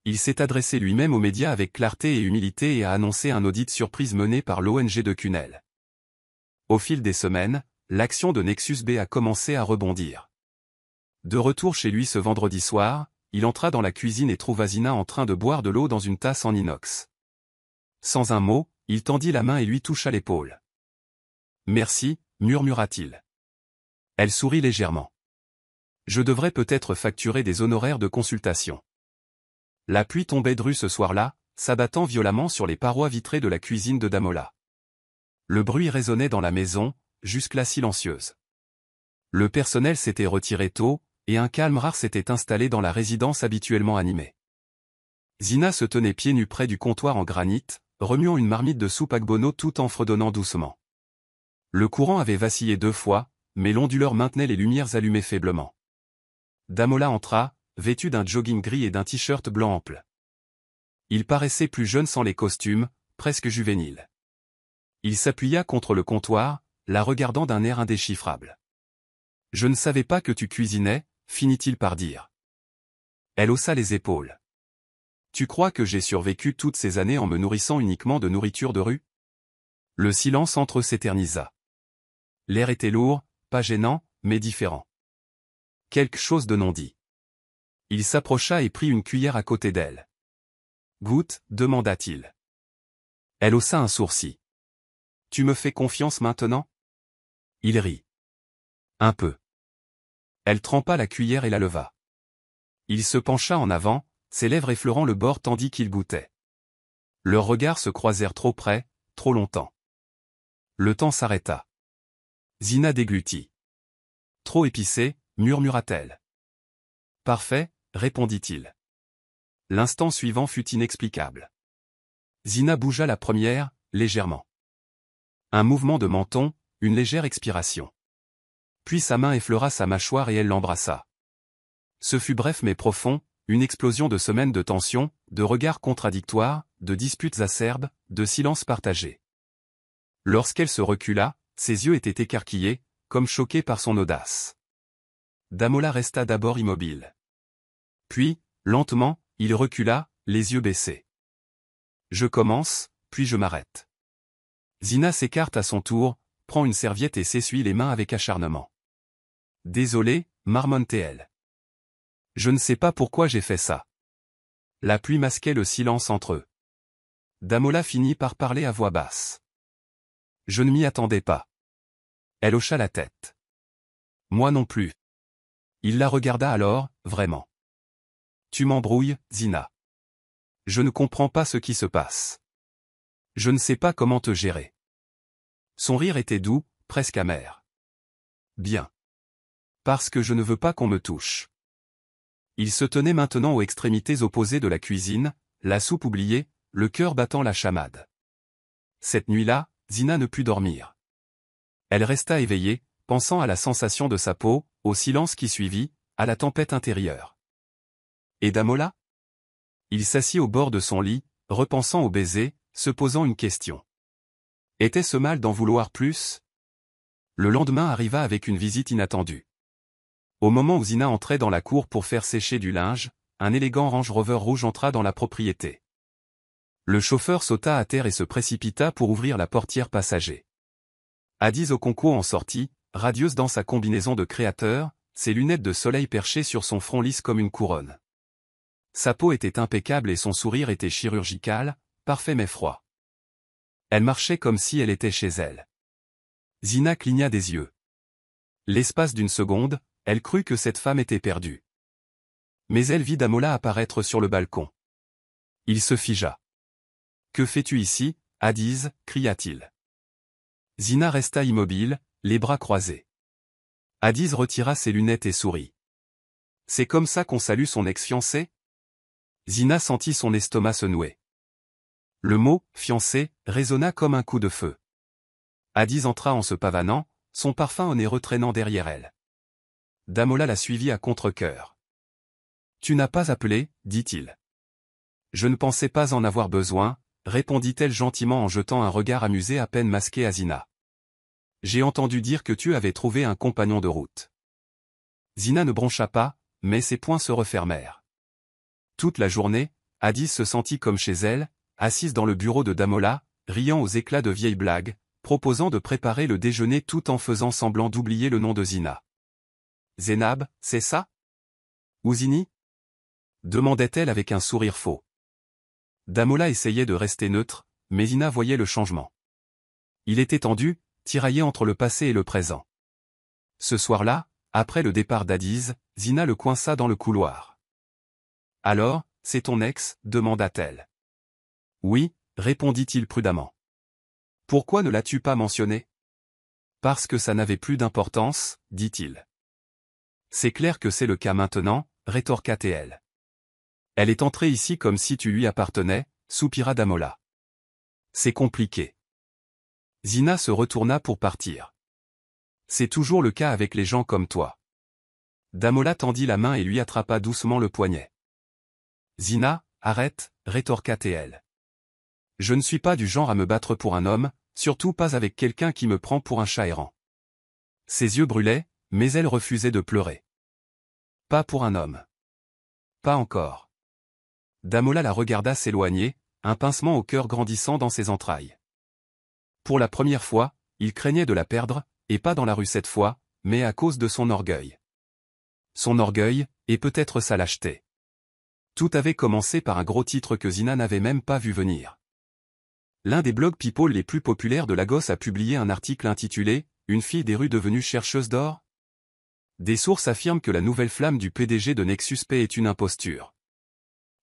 Il s'est adressé lui-même aux médias avec clarté et humilité et a annoncé un audit surprise mené par l'ONG de Cunel. Au fil des semaines, l'action de Nexus B a commencé à rebondir. De retour chez lui ce vendredi soir, il entra dans la cuisine et trouva Zina en train de boire de l'eau dans une tasse en inox. Sans un mot, il tendit la main et lui toucha l'épaule. « Merci », murmura-t-il. Elle sourit légèrement. « Je devrais peut-être facturer des honoraires de consultation. » La pluie tombait dru ce soir-là, s'abattant violemment sur les parois vitrées de la cuisine de Damola. Le bruit résonnait dans la maison, jusque-là silencieuse. Le personnel s'était retiré tôt, et un calme rare s'était installé dans la résidence habituellement animée. Zina se tenait pieds nus près du comptoir en granit, remuant une marmite de soupe agbono tout en fredonnant doucement. Le courant avait vacillé 2 fois, mais l'onduleur maintenait les lumières allumées faiblement. Damola entra, vêtu d'un jogging gris et d'un t-shirt blanc ample. Il paraissait plus jeune sans les costumes, presque juvénile. Il s'appuya contre le comptoir, la regardant d'un air indéchiffrable. « Je ne savais pas que tu cuisinais », finit-il par dire. Elle haussa les épaules. « Tu crois que j'ai survécu toutes ces années en me nourrissant uniquement de nourriture de rue ?» Le silence entre eux s'éternisa. L'air était lourd, pas gênant, mais différent. Quelque chose de non dit. Il s'approcha et prit une cuillère à côté d'elle. « Goûte » demanda-t-il. Elle haussa un sourcil. « Tu me fais confiance maintenant ?» Il rit. « Un peu. » Elle trempa la cuillère et la leva. Il se pencha en avant, ses lèvres effleurant le bord tandis qu'il goûtait. Leurs regards se croisèrent trop près, trop longtemps. Le temps s'arrêta. Zina déglutit. « Trop épicé » murmura-t-elle. « Parfait », répondit-il. L'instant suivant fut inexplicable. Zina bougea la première, légèrement. Un mouvement de menton, une légère expiration. Puis sa main effleura sa mâchoire et elle l'embrassa. Ce fut bref mais profond, une explosion de semaines de tension, de regards contradictoires, de disputes acerbes, de silences partagés. Lorsqu'elle se recula, ses yeux étaient écarquillés, comme choqués par son audace. Damola resta d'abord immobile. Puis, lentement, il recula, les yeux baissés. « Je commence, puis je m'arrête. » Zina s'écarte à son tour, prend une serviette et s'essuie les mains avec acharnement. « Désolée, marmonne-t-elle. Je ne sais pas pourquoi j'ai fait ça. » La pluie masquait le silence entre eux. Damola finit par parler à voix basse. « Je ne m'y attendais pas. » Elle hocha la tête. « Moi non plus. » Il la regarda alors, vraiment. Tu m'embrouilles, Zina. Je ne comprends pas ce qui se passe. Je ne sais pas comment te gérer. Son rire était doux, presque amer. Bien. Parce que je ne veux pas qu'on me touche. Il se tenait maintenant aux extrémités opposées de la cuisine, la soupe oubliée, le cœur battant la chamade. Cette nuit-là, Zina ne put dormir. Elle resta éveillée, pensant à la sensation de sa peau, au silence qui suivit, à la tempête intérieure. Et Damola? Il s'assit au bord de son lit, repensant au baiser, se posant une question. Était-ce mal d'en vouloir plus? Le lendemain arriva avec une visite inattendue. Au moment où Zina entrait dans la cour pour faire sécher du linge, un élégant Range Rover rouge entra dans la propriété. Le chauffeur sauta à terre et se précipita pour ouvrir la portière passager. Adyz Okonkwo en sortit, radieuse dans sa combinaison de créateur, ses lunettes de soleil perchées sur son front lisse comme une couronne. Sa peau était impeccable et son sourire était chirurgical, parfait mais froid. Elle marchait comme si elle était chez elle. Zina cligna des yeux. L'espace d'une seconde, elle crut que cette femme était perdue. Mais elle vit Damola apparaître sur le balcon. Il se figea. « Que fais-tu ici, Adyz » cria-t-il. Zina resta immobile, les bras croisés. Adyz retira ses lunettes et sourit. « C'est comme ça qu'on salue son ex-fiancé » Zina sentit son estomac se nouer. Le mot « fiancé » résonna comme un coup de feu. Adyz entra en se pavanant, son parfum onéreux traînant derrière elle. Damola la suivit à contre-cœur. « Tu n'as pas appelé, dit-il. »« Je ne pensais pas en avoir besoin, » répondit-elle gentiment en jetant un regard amusé à peine masqué à Zina. « J'ai entendu dire que tu avais trouvé un compagnon de route. » Zina ne broncha pas, mais ses poings se refermèrent. Toute la journée, Adyz se sentit comme chez elle, assise dans le bureau de Damola, riant aux éclats de vieilles blagues, proposant de préparer le déjeuner tout en faisant semblant d'oublier le nom de Zina. « Zénab, c'est ça? Ou Zini ?» demandait-elle avec un sourire faux. Damola essayait de rester neutre, mais Zina voyait le changement. Il était tendu, tiraillé entre le passé et le présent. Ce soir-là, après le départ d'Adyz, Zina le coinça dans le couloir. « Alors, c'est ton ex » demanda-t-elle. « Oui » répondit-il prudemment. « Pourquoi ne l'as-tu pas mentionné ?»« Parce que ça n'avait plus d'importance » dit-il. « C'est clair que c'est le cas maintenant » rétorqua-t-elle. « Elle est entrée ici comme si tu lui appartenais » soupira Damola. « C'est compliqué. » Zina se retourna pour partir. « C'est toujours le cas avec les gens comme toi. » Damola tendit la main et lui attrapa doucement le poignet. « Zina, arrête » rétorqua-t-elle. « Je ne suis pas du genre à me battre pour un homme, surtout pas avec quelqu'un qui me prend pour un chat errant. » Ses yeux brûlaient, mais elle refusait de pleurer. « Pas pour un homme. Pas encore. » Damola la regarda s'éloigner, un pincement au cœur grandissant dans ses entrailles. Pour la première fois, il craignait de la perdre, et pas dans la rue cette fois, mais à cause de son orgueil. Son orgueil, et peut-être sa lâcheté. Tout avait commencé par un gros titre que Zina n'avait même pas vu venir. L'un des blogs people les plus populaires de Lagos a publié un article intitulé « Une fille des rues devenue chercheuse d'or ?» Des sources affirment que la nouvelle flamme du PDG de Nexus Pay est une imposture.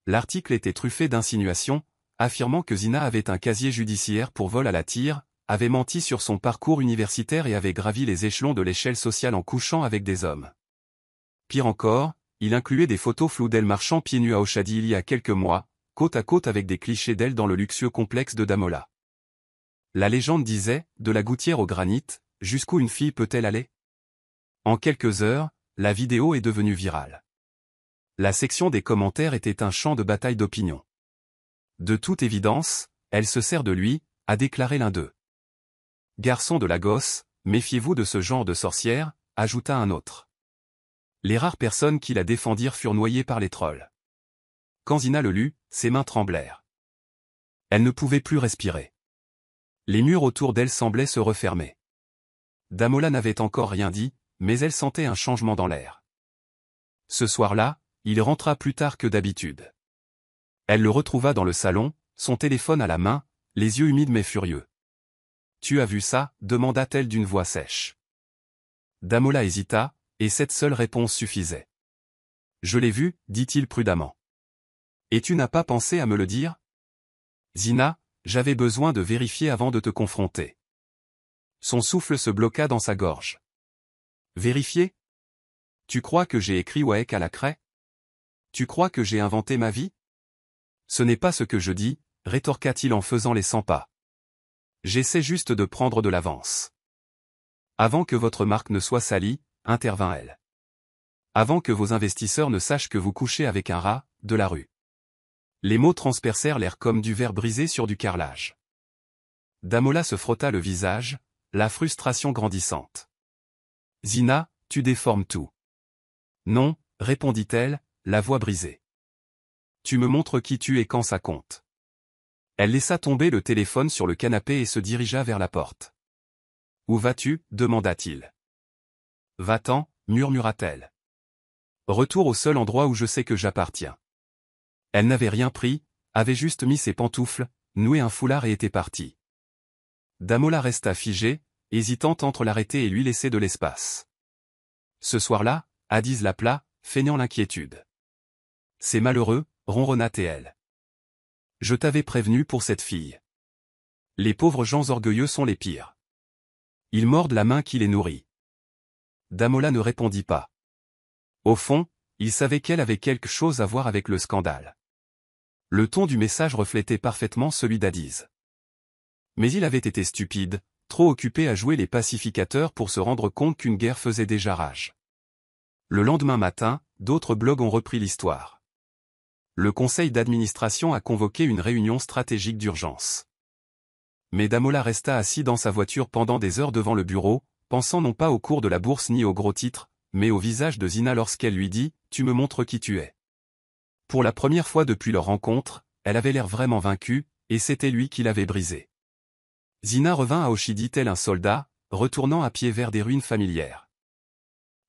L'article était truffé d'insinuations, affirmant que Zina avait un casier judiciaire pour vol à la tire, avait menti sur son parcours universitaire et avait gravi les échelons de l'échelle sociale en couchant avec des hommes. Pire encore, il incluait des photos floues d'elle marchant pieds nus à Oshadi il y a quelques mois, côte à côte avec des clichés d'elle dans le luxueux complexe de Damola. La légende disait, de la gouttière au granit, jusqu'où une fille peut-elle aller? En quelques heures, la vidéo est devenue virale. La section des commentaires était un champ de bataille d'opinion. De toute évidence, elle se sert de lui, a déclaré l'un d'eux. Garçon de Lagos, méfiez-vous de ce genre de sorcière, ajouta un autre. Les rares personnes qui la défendirent furent noyées par les trolls. Quand Zina le lut, ses mains tremblèrent. Elle ne pouvait plus respirer. Les murs autour d'elle semblaient se refermer. Damola n'avait encore rien dit, mais elle sentait un changement dans l'air. Ce soir-là, il rentra plus tard que d'habitude. Elle le retrouva dans le salon, son téléphone à la main, les yeux humides mais furieux. « Tu as vu ça » demanda-t-elle d'une voix sèche. Damola hésita, et cette seule réponse suffisait. « Je l'ai vu » dit-il prudemment. Et tu n'as pas pensé à me le dire? Zina, j'avais besoin de vérifier avant de te confronter. Son souffle se bloqua dans sa gorge. Vérifier? Tu crois que j'ai écrit Waek à la craie? Tu crois que j'ai inventé ma vie? Ce n'est pas ce que je dis, rétorqua-t-il en faisant les 100 pas. J'essaie juste de prendre de l'avance. Avant que votre marque ne soit salie, intervint elle. Avant que vos investisseurs ne sachent que vous couchez avec un rat, de la rue. Les mots transpercèrent l'air comme du verre brisé sur du carrelage. Damola se frotta le visage, la frustration grandissante. Zina, tu déformes tout. Non, répondit-elle, la voix brisée. Tu me montres qui tu es quand ça compte. Elle laissa tomber le téléphone sur le canapé et se dirigea vers la porte. Où vas-tu? Demanda-t-il. Va-t'en, murmura-t-elle. Retour au seul endroit où je sais que j'appartiens. Elle n'avait rien pris, avait juste mis ses pantoufles, noué un foulard et était partie. Damola resta figée, hésitante entre l'arrêter et lui laisser de l'espace. Ce soir-là, Addis l'appela, feignant l'inquiétude. C'est malheureux, ronronna-t-elle. Je t'avais prévenu pour cette fille. Les pauvres gens orgueilleux sont les pires. Ils mordent la main qui les nourrit. Damola ne répondit pas. Au fond, il savait qu'elle avait quelque chose à voir avec le scandale. Le ton du message reflétait parfaitement celui d'Addis. Mais il avait été stupide, trop occupé à jouer les pacificateurs pour se rendre compte qu'une guerre faisait déjà rage. Le lendemain matin, d'autres blogs ont repris l'histoire. Le conseil d'administration a convoqué une réunion stratégique d'urgence. Mais Damola resta assis dans sa voiture pendant des heures devant le bureau, pensant non pas au cours de la bourse ni aux gros titres, mais au visage de Zina lorsqu'elle lui dit « Tu me montres qui tu es ». Pour la première fois depuis leur rencontre, elle avait l'air vraiment vaincue, et c'était lui qui l'avait brisée. Zina revint à Oshidi tel un soldat, retournant à pied vers des ruines familières.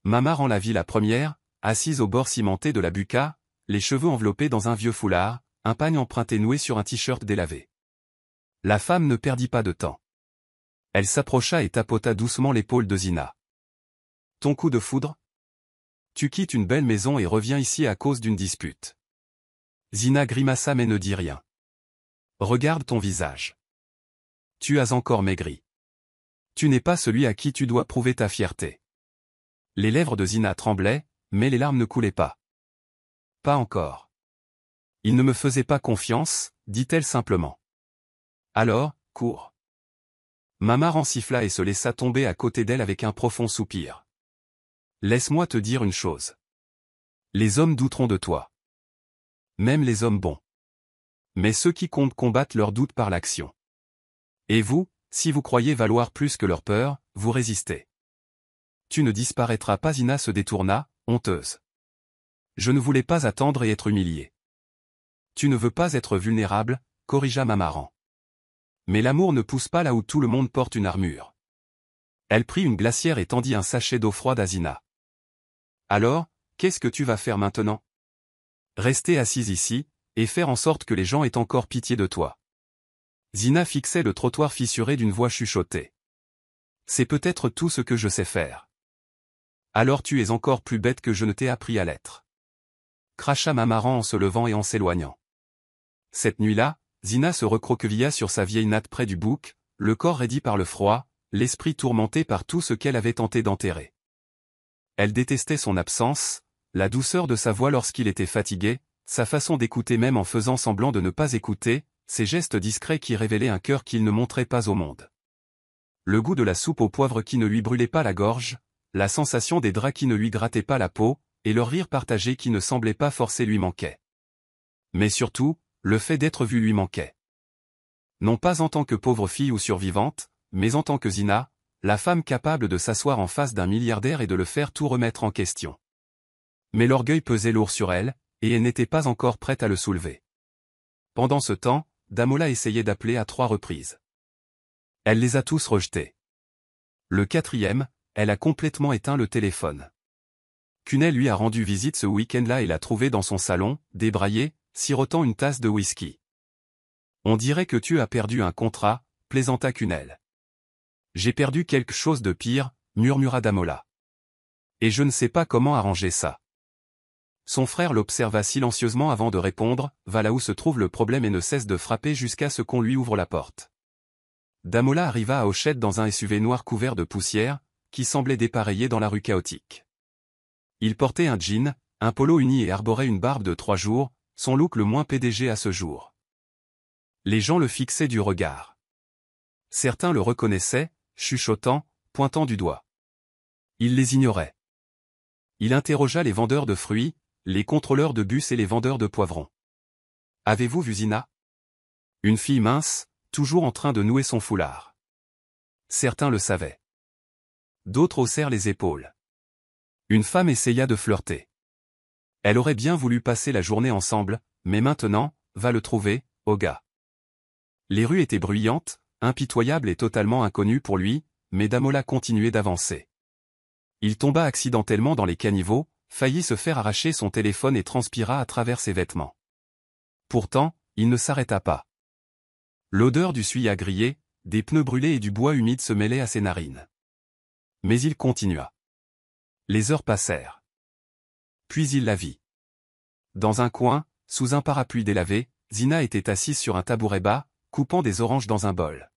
Mamar en la vit la première, assise au bord cimenté de la buka, les cheveux enveloppés dans un vieux foulard, un pagne emprunté noué sur un t-shirt délavé. La femme ne perdit pas de temps. Elle s'approcha et tapota doucement l'épaule de Zina. « Ton coup de foudre? Tu quittes une belle maison et reviens ici à cause d'une dispute. » Zina grimaça mais ne dit rien. « Regarde ton visage. Tu as encore maigri. Tu n'es pas celui à qui tu dois prouver ta fierté. » Les lèvres de Zina tremblaient, mais les larmes ne coulaient pas. « Pas encore. Il ne me faisait pas confiance, dit-elle simplement. Alors, cours. » Mamar en siffla et se laissa tomber à côté d'elle avec un profond soupir. « Laisse-moi te dire une chose. Les hommes douteront de toi. Même les hommes bons. Mais ceux qui comptent combattent leurs doutes par l'action. Et vous, si vous croyez valoir plus que leur peur, vous résistez. Tu ne disparaîtras pas. » Zina se détourna, honteuse. « Je ne voulais pas attendre et être humiliée. »« Tu ne veux pas être vulnérable, » corrigea Mamaran. « Mais l'amour ne pousse pas là où tout le monde porte une armure. » Elle prit une glacière et tendit un sachet d'eau froide à Zina. « Alors, qu'est-ce que tu vas faire maintenant? » Rester assise ici, et faire en sorte que les gens aient encore pitié de toi. Zina fixait le trottoir fissuré d'une voix chuchotée. « C'est peut-être tout ce que je sais faire. »« Alors tu es encore plus bête que je ne t'ai appris à l'être. » Cracha Mamaran en se levant et en s'éloignant. Cette nuit-là, Zina se recroquevilla sur sa vieille natte près du bouc, le corps raidi par le froid, l'esprit tourmenté par tout ce qu'elle avait tenté d'enterrer. Elle détestait son absence, la douceur de sa voix lorsqu'il était fatigué, sa façon d'écouter même en faisant semblant de ne pas écouter, ses gestes discrets qui révélaient un cœur qu'il ne montrait pas au monde. Le goût de la soupe au poivre qui ne lui brûlait pas la gorge, la sensation des draps qui ne lui grattaient pas la peau, et leur rire partagé qui ne semblait pas forcé lui manquait. Mais surtout, le fait d'être vue lui manquait. Non pas en tant que pauvre fille ou survivante, mais en tant que Zina, la femme capable de s'asseoir en face d'un milliardaire et de le faire tout remettre en question. Mais l'orgueil pesait lourd sur elle, et elle n'était pas encore prête à le soulever. Pendant ce temps, Damola essayait d'appeler à 3 reprises. Elle les a tous rejetés. Le 4e, elle a complètement éteint le téléphone. Cunet lui a rendu visite ce week-end-là et l'a trouvé dans son salon, débraillé, sirotant une tasse de whisky. « On dirait que tu as perdu un contrat, » plaisanta Cunel. « J'ai perdu quelque chose de pire, » murmura Damola. « Et je ne sais pas comment arranger ça. » Son frère l'observa silencieusement avant de répondre, va là où se trouve le problème et ne cesse de frapper jusqu'à ce qu'on lui ouvre la porte. Damola arriva à Hochette dans un SUV noir couvert de poussière, qui semblait dépareillé dans la rue chaotique. Il portait un jean, un polo uni et arborait une barbe de 3 jours, son look le moins PDG à ce jour. Les gens le fixaient du regard. Certains le reconnaissaient, chuchotant, pointant du doigt. Il les ignorait. Il interrogea les vendeurs de fruits, les contrôleurs de bus et les vendeurs de poivrons. « Avez-vous vu Zina ?» Une fille mince, toujours en train de nouer son foulard. Certains le savaient. D'autres haussèrent les épaules. Une femme essaya de flirter. Elle aurait bien voulu passer la journée ensemble, mais maintenant, va le trouver, au gars. Les rues étaient bruyantes, impitoyables et totalement inconnues pour lui, mais Damola continuait d'avancer. Il tomba accidentellement dans les caniveaux, faillit se faire arracher son téléphone et transpira à travers ses vêtements. Pourtant, il ne s'arrêta pas. L'odeur du suie à griller, des pneus brûlés et du bois humide se mêlait à ses narines. Mais il continua. Les heures passèrent. Puis il la vit. Dans un coin, sous un parapluie délavé, Zina était assise sur un tabouret bas, coupant des oranges dans un bol.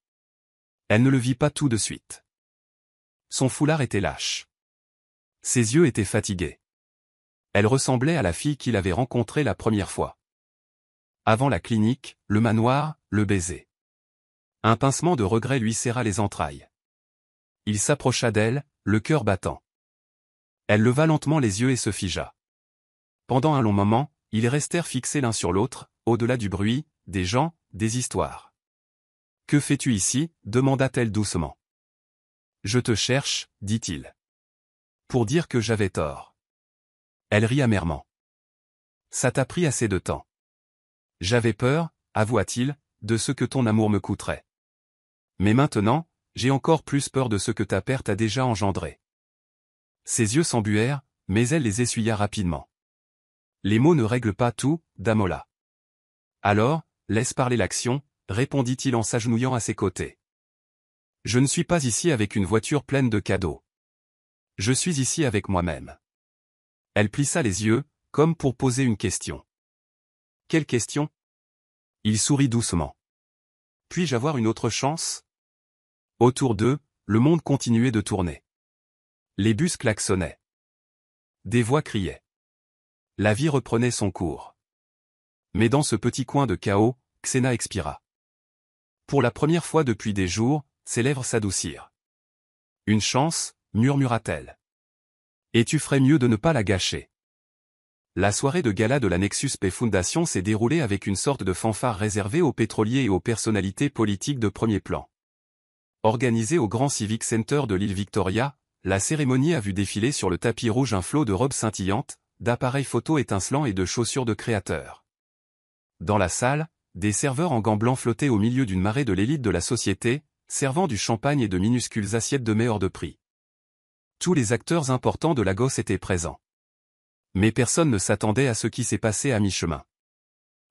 Elle ne le vit pas tout de suite. Son foulard était lâche. Ses yeux étaient fatigués. Elle ressemblait à la fille qu'il avait rencontrée la première fois. Avant la clinique, le manoir, le baiser. Un pincement de regret lui serra les entrailles. Il s'approcha d'elle, le cœur battant. Elle leva lentement les yeux et se figea. Pendant un long moment, ils restèrent fixés l'un sur l'autre, au-delà du bruit, des gens, des histoires. « Que fais-tu ici » demanda-t-elle doucement. « Je te cherche, dit-il. Pour dire que j'avais tort. » Elle rit amèrement. « Ça t'a pris assez de temps. J'avais peur, avoua-t-il, de ce que ton amour me coûterait. Mais maintenant, j'ai encore plus peur de ce que ta perte a déjà engendré. » Ses yeux s'embuèrent, mais elle les essuya rapidement. « Les mots ne règlent pas tout, Damola. »« Alors, laisse parler l'action, » répondit-il en s'agenouillant à ses côtés. « Je ne suis pas ici avec une voiture pleine de cadeaux. Je suis ici avec moi-même. » Elle plissa les yeux, comme pour poser une question. « Quelle question ?» Il sourit doucement. « Puis-je avoir une autre chance ?» Autour d'eux, le monde continuait de tourner. Les bus klaxonnaient. Des voix criaient. La vie reprenait son cours. Mais dans ce petit coin de chaos, Xena expira. Pour la première fois depuis des jours, ses lèvres s'adoucirent. « Une chance » murmura-t-elle. « Et tu ferais mieux de ne pas la gâcher. » La soirée de gala de la Nexus P Foundation s'est déroulée avec une sorte de fanfare réservée aux pétroliers et aux personnalités politiques de premier plan. Organisée au Grand Civic Center de l'île Victoria, la cérémonie a vu défiler sur le tapis rouge un flot de robes scintillantes, d'appareils photo étincelants et de chaussures de créateurs. Dans la salle, des serveurs en gants blancs flottaient au milieu d'une marée de l'élite de la société, servant du champagne et de minuscules assiettes de mets hors de prix. Tous les acteurs importants de Lagos étaient présents. Mais personne ne s'attendait à ce qui s'est passé à mi-chemin.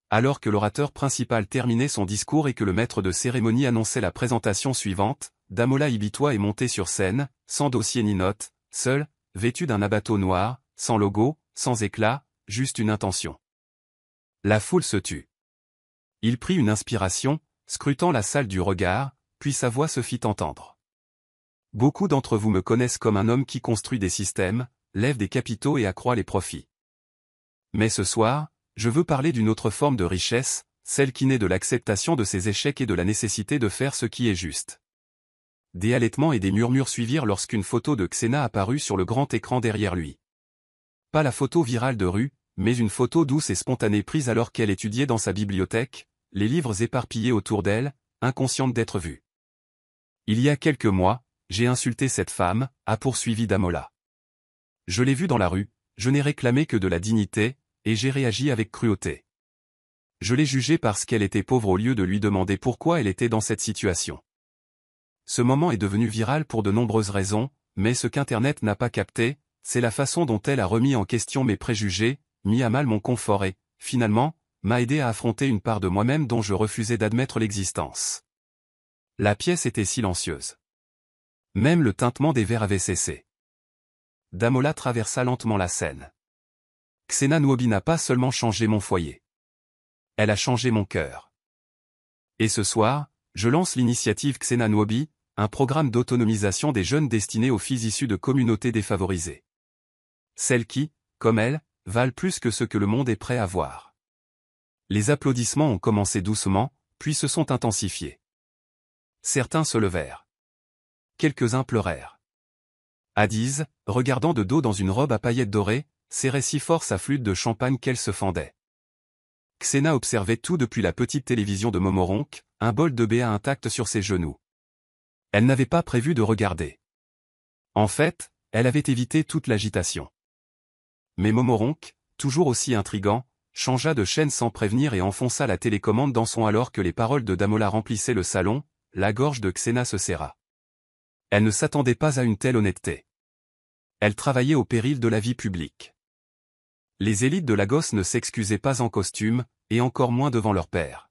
Alors que l'orateur principal terminait son discours et que le maître de cérémonie annonçait la présentation suivante, Damola Ibitoa est monté sur scène, sans dossier ni note, seul, vêtu d'un abato noir, sans logo, sans éclat, juste une intention. La foule se tut. Il prit une inspiration, scrutant la salle du regard, puis sa voix se fit entendre. « Beaucoup d'entre vous me connaissent comme un homme qui construit des systèmes, lève des capitaux et accroît les profits. Mais ce soir, je veux parler d'une autre forme de richesse, celle qui naît de l'acceptation de ses échecs et de la nécessité de faire ce qui est juste. » Des halètements et des murmures suivirent lorsqu'une photo de Xena apparut sur le grand écran derrière lui. Pas la photo virale de rue, mais une photo douce et spontanée prise alors qu'elle étudiait dans sa bibliothèque, les livres éparpillés autour d'elle, inconsciente d'être vue. « Il y a quelques mois, j'ai insulté cette femme, » a poursuivi Damola. « Je l'ai vue dans la rue, je n'ai réclamé que de la dignité, et j'ai réagi avec cruauté. Je l'ai jugée parce qu'elle était pauvre au lieu de lui demander pourquoi elle était dans cette situation. Ce moment est devenu viral pour de nombreuses raisons, mais ce qu'Internet n'a pas capté, c'est la façon dont elle a remis en question mes préjugés, mis à mal mon confort et, finalement, m'a aidé à affronter une part de moi-même dont je refusais d'admettre l'existence. » La pièce était silencieuse. Même le tintement des verres avait cessé. Damola traversa lentement la scène. Xena Nuobi n'a pas seulement changé mon foyer. Elle a changé mon cœur. Et ce soir, je lance l'initiative Xena Nuobi, un programme d'autonomisation des jeunes destiné aux filles issues de communautés défavorisées. Celles qui, comme elles, valent plus que ce que le monde est prêt à voir. Les applaudissements ont commencé doucement, puis se sont intensifiés. Certains se levèrent. Quelques-uns pleurèrent. Adiz, regardant de dos dans une robe à paillettes dorées, serrait si fort sa flûte de champagne qu'elle se fendait. Xena observait tout depuis la petite télévision de Momoronk, un bol de béa intact sur ses genoux. Elle n'avait pas prévu de regarder. En fait, elle avait évité toute l'agitation. Mais Momoronk, toujours aussi intrigant, changea de chaîne sans prévenir et enfonça la télécommande dans son alors que les paroles de Damola remplissaient le salon, la gorge de Xena se serra. Elle ne s'attendait pas à une telle honnêteté. Elle travaillait au péril de la vie publique. Les élites de Lagos ne s'excusaient pas en costume, et encore moins devant leur père.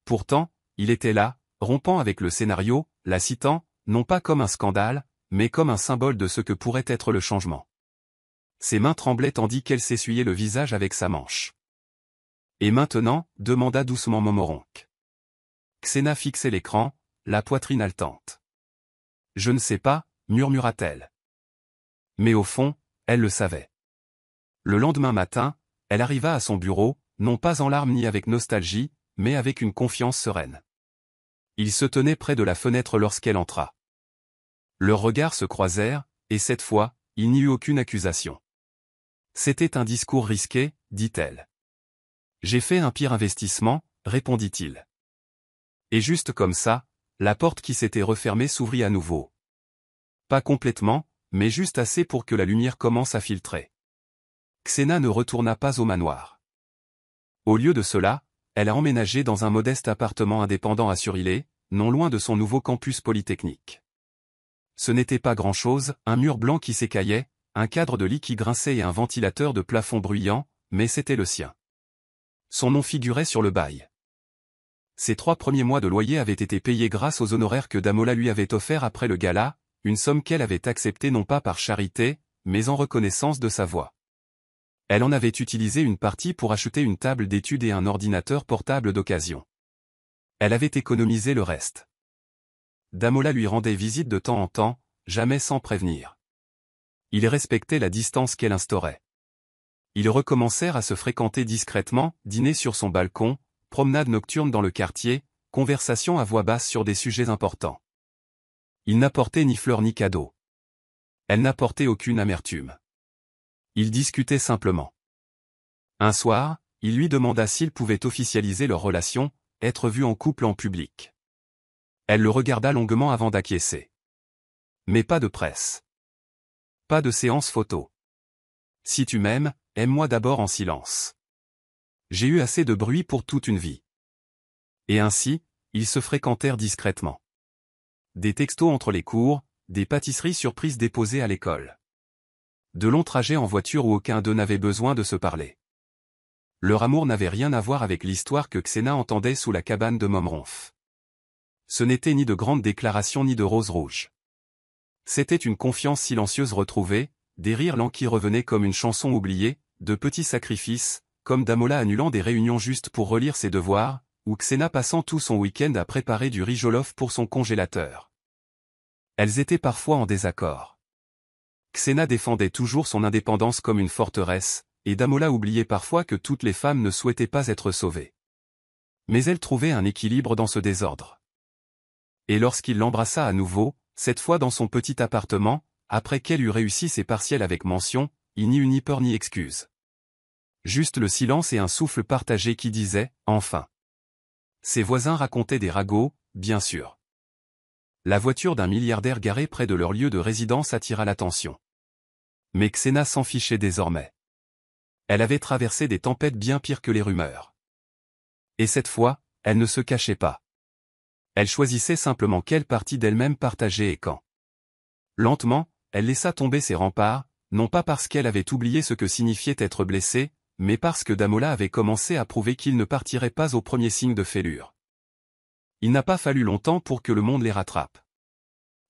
Pourtant, il était là, rompant avec le scénario, la citant, non pas comme un scandale, mais comme un symbole de ce que pourrait être le changement. Ses mains tremblaient tandis qu'elle s'essuyait le visage avec sa manche. Et maintenant, demanda doucement Momoronk. Xena fixait l'écran, la poitrine haletante. Je ne sais pas, murmura-t-elle. Mais au fond, elle le savait. Le lendemain matin, elle arriva à son bureau, non pas en larmes ni avec nostalgie, mais avec une confiance sereine. Il se tenait près de la fenêtre lorsqu'elle entra. Leurs regards se croisèrent, et cette fois, il n'y eut aucune accusation. C'était un discours risqué, dit-elle. J'ai fait un pire investissement, répondit-il. Et juste comme ça, la porte qui s'était refermée s'ouvrit à nouveau. Pas complètement, mais juste assez pour que la lumière commence à filtrer. Xena ne retourna pas au manoir. Au lieu de cela, elle a emménagé dans un modeste appartement indépendant à Surillé, non loin de son nouveau campus polytechnique. Ce n'était pas grand-chose, un mur blanc qui s'écaillait, un cadre de lit qui grinçait et un ventilateur de plafond bruyant, mais c'était le sien. Son nom figurait sur le bail. Ses 3 premiers mois de loyer avaient été payés grâce aux honoraires que Damola lui avait offerts après le gala, une somme qu'elle avait acceptée non pas par charité, mais en reconnaissance de sa voix. Elle en avait utilisé une partie pour acheter une table d'études et un ordinateur portable d'occasion. Elle avait économisé le reste. Damola lui rendait visite de temps en temps, jamais sans prévenir. Il respectait la distance qu'elle instaurait. Ils recommencèrent à se fréquenter discrètement, dîner sur son balcon, promenade nocturne dans le quartier, conversation à voix basse sur des sujets importants. Il n'apportait ni fleurs ni cadeaux. Elle n'apportait aucune amertume. Ils discutaient simplement. Un soir, il lui demanda s'ils pouvaient officialiser leur relation, être vus en couple en public. Elle le regarda longuement avant d'acquiescer. Mais pas de presse. Pas de séance photo. Si tu m'aimes, aime-moi d'abord en silence. J'ai eu assez de bruit pour toute une vie. Et ainsi, ils se fréquentèrent discrètement. Des textos entre les cours, des pâtisseries surprises déposées à l'école. De longs trajets en voiture où aucun d'eux n'avait besoin de se parler. Leur amour n'avait rien à voir avec l'histoire que Xena entendait sous la cabane de Momronf. Ce n'était ni de grandes déclarations ni de roses rouges. C'était une confiance silencieuse retrouvée, des rires lents qui revenaient comme une chanson oubliée, de petits sacrifices, comme Damola annulant des réunions juste pour relire ses devoirs, ou Xena passant tout son week-end à préparer du riz jollof pour son congélateur. Elles étaient parfois en désaccord. Xena défendait toujours son indépendance comme une forteresse, et Damola oubliait parfois que toutes les femmes ne souhaitaient pas être sauvées. Mais elle trouvait un équilibre dans ce désordre. Et lorsqu'il l'embrassa à nouveau, cette fois dans son petit appartement, après qu'elle eut réussi ses partiels avec mention, il n'y eut ni peur ni excuse. Juste le silence et un souffle partagé qui disait « enfin ». Ses voisins racontaient des ragots, bien sûr. La voiture d'un milliardaire garée près de leur lieu de résidence attira l'attention. Mais Xena s'en fichait désormais. Elle avait traversé des tempêtes bien pires que les rumeurs. Et cette fois, elle ne se cachait pas. Elle choisissait simplement quelle partie d'elle-même partager et quand. Lentement, elle laissa tomber ses remparts, non pas parce qu'elle avait oublié ce que signifiait être blessée, mais parce que Damola avait commencé à prouver qu'il ne partirait pas au premier signe de fêlure. Il n'a pas fallu longtemps pour que le monde les rattrape.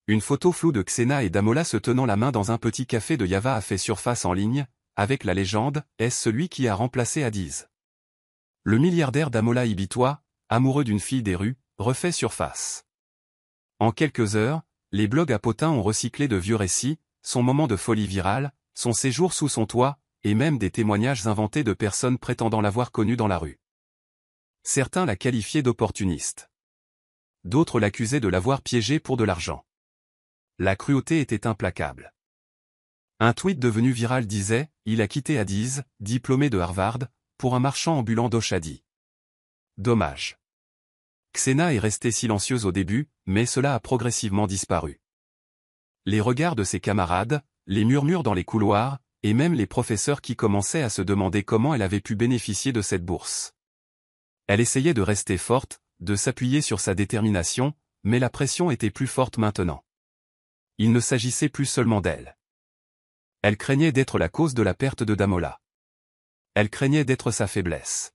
Une photo floue de Xena et Damola se tenant la main dans un petit café de Java a fait surface en ligne, avec la légende, est-ce celui qui a remplacé Adiz? Le milliardaire Damola Ibitoa, amoureux d'une fille des rues, refait surface. En quelques heures, les blogs à potins ont recyclé de vieux récits, son moment de folie virale, son séjour sous son toit, et même des témoignages inventés de personnes prétendant l'avoir connu dans la rue. Certains la qualifiaient d'opportuniste. D'autres l'accusaient de l'avoir piégé pour de l'argent. La cruauté était implacable. Un tweet devenu viral disait « Il a quitté Adiz, diplômé de Harvard, pour un marchand ambulant d'eau chadi. » Dommage. Xena est restée silencieuse au début, mais cela a progressivement disparu. Les regards de ses camarades, les murmures dans les couloirs, et même les professeurs qui commençaient à se demander comment elle avait pu bénéficier de cette bourse. Elle essayait de rester forte, de s'appuyer sur sa détermination, mais la pression était plus forte maintenant. Il ne s'agissait plus seulement d'elle. Elle craignait d'être la cause de la perte de Damola. Elle craignait d'être sa faiblesse.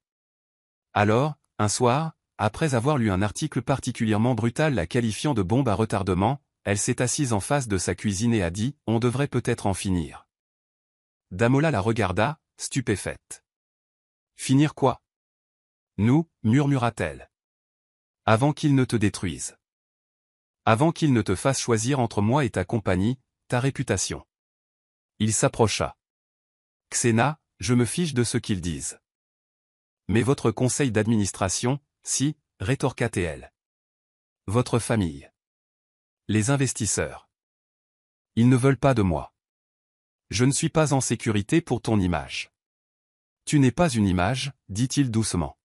Alors, un soir, après avoir lu un article particulièrement brutal la qualifiant de bombe à retardement, elle s'est assise en face de sa cuisine et a dit « On devrait peut-être en finir ». Damola la regarda, stupéfaite. « Finir quoi ?»« Nous, murmura-t-elle. Avant qu'il ne te détruise. Avant qu'il ne te fasse choisir entre moi et ta compagnie, ta réputation. » Il s'approcha. « Xena, je me fiche de ce qu'ils disent. » « Mais votre conseil d'administration, si, rétorqua-t-elle. Votre famille. Les investisseurs. Ils ne veulent pas de moi. Je ne suis pas en sécurité pour ton image. Tu n'es pas une image, dit-il doucement.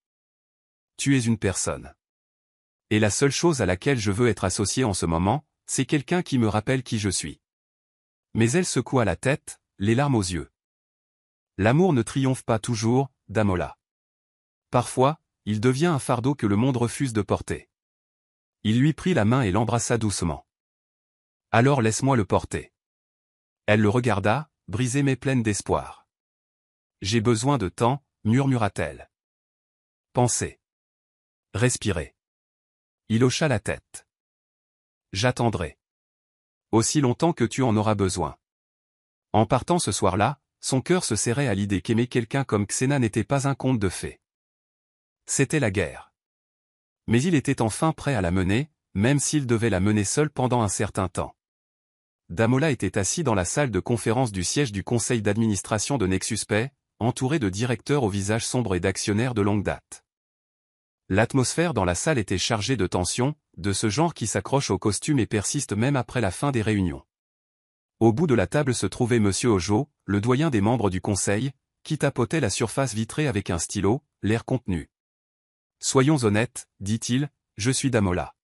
Tu es une personne. Et la seule chose à laquelle je veux être associé en ce moment, c'est quelqu'un qui me rappelle qui je suis. Mais elle secoua la tête, les larmes aux yeux. L'amour ne triomphe pas toujours, Damola. Parfois, il devient un fardeau que le monde refuse de porter. Il lui prit la main et l'embrassa doucement. Alors laisse-moi le porter. Elle le regarda, brisée mais pleine d'espoir. J'ai besoin de temps, murmura-t-elle. Pensez. Respirez. Il hocha la tête. J'attendrai. Aussi longtemps que tu en auras besoin. En partant ce soir-là, son cœur se serrait à l'idée qu'aimer quelqu'un comme Xena n'était pas un conte de fées. C'était la guerre. Mais il était enfin prêt à la mener, même s'il devait la mener seul pendant un certain temps. Damola était assis dans la salle de conférence du siège du conseil d'administration de Nexus Pay, entouré de directeurs au visage sombre et d'actionnaires de longue date. L'atmosphère dans la salle était chargée de tension, de ce genre qui s'accroche au costume et persiste même après la fin des réunions. Au bout de la table se trouvait Monsieur Ojo, le doyen des membres du conseil, qui tapotait la surface vitrée avec un stylo, l'air contenu. Soyons honnêtes, dit-il, je suis Damola.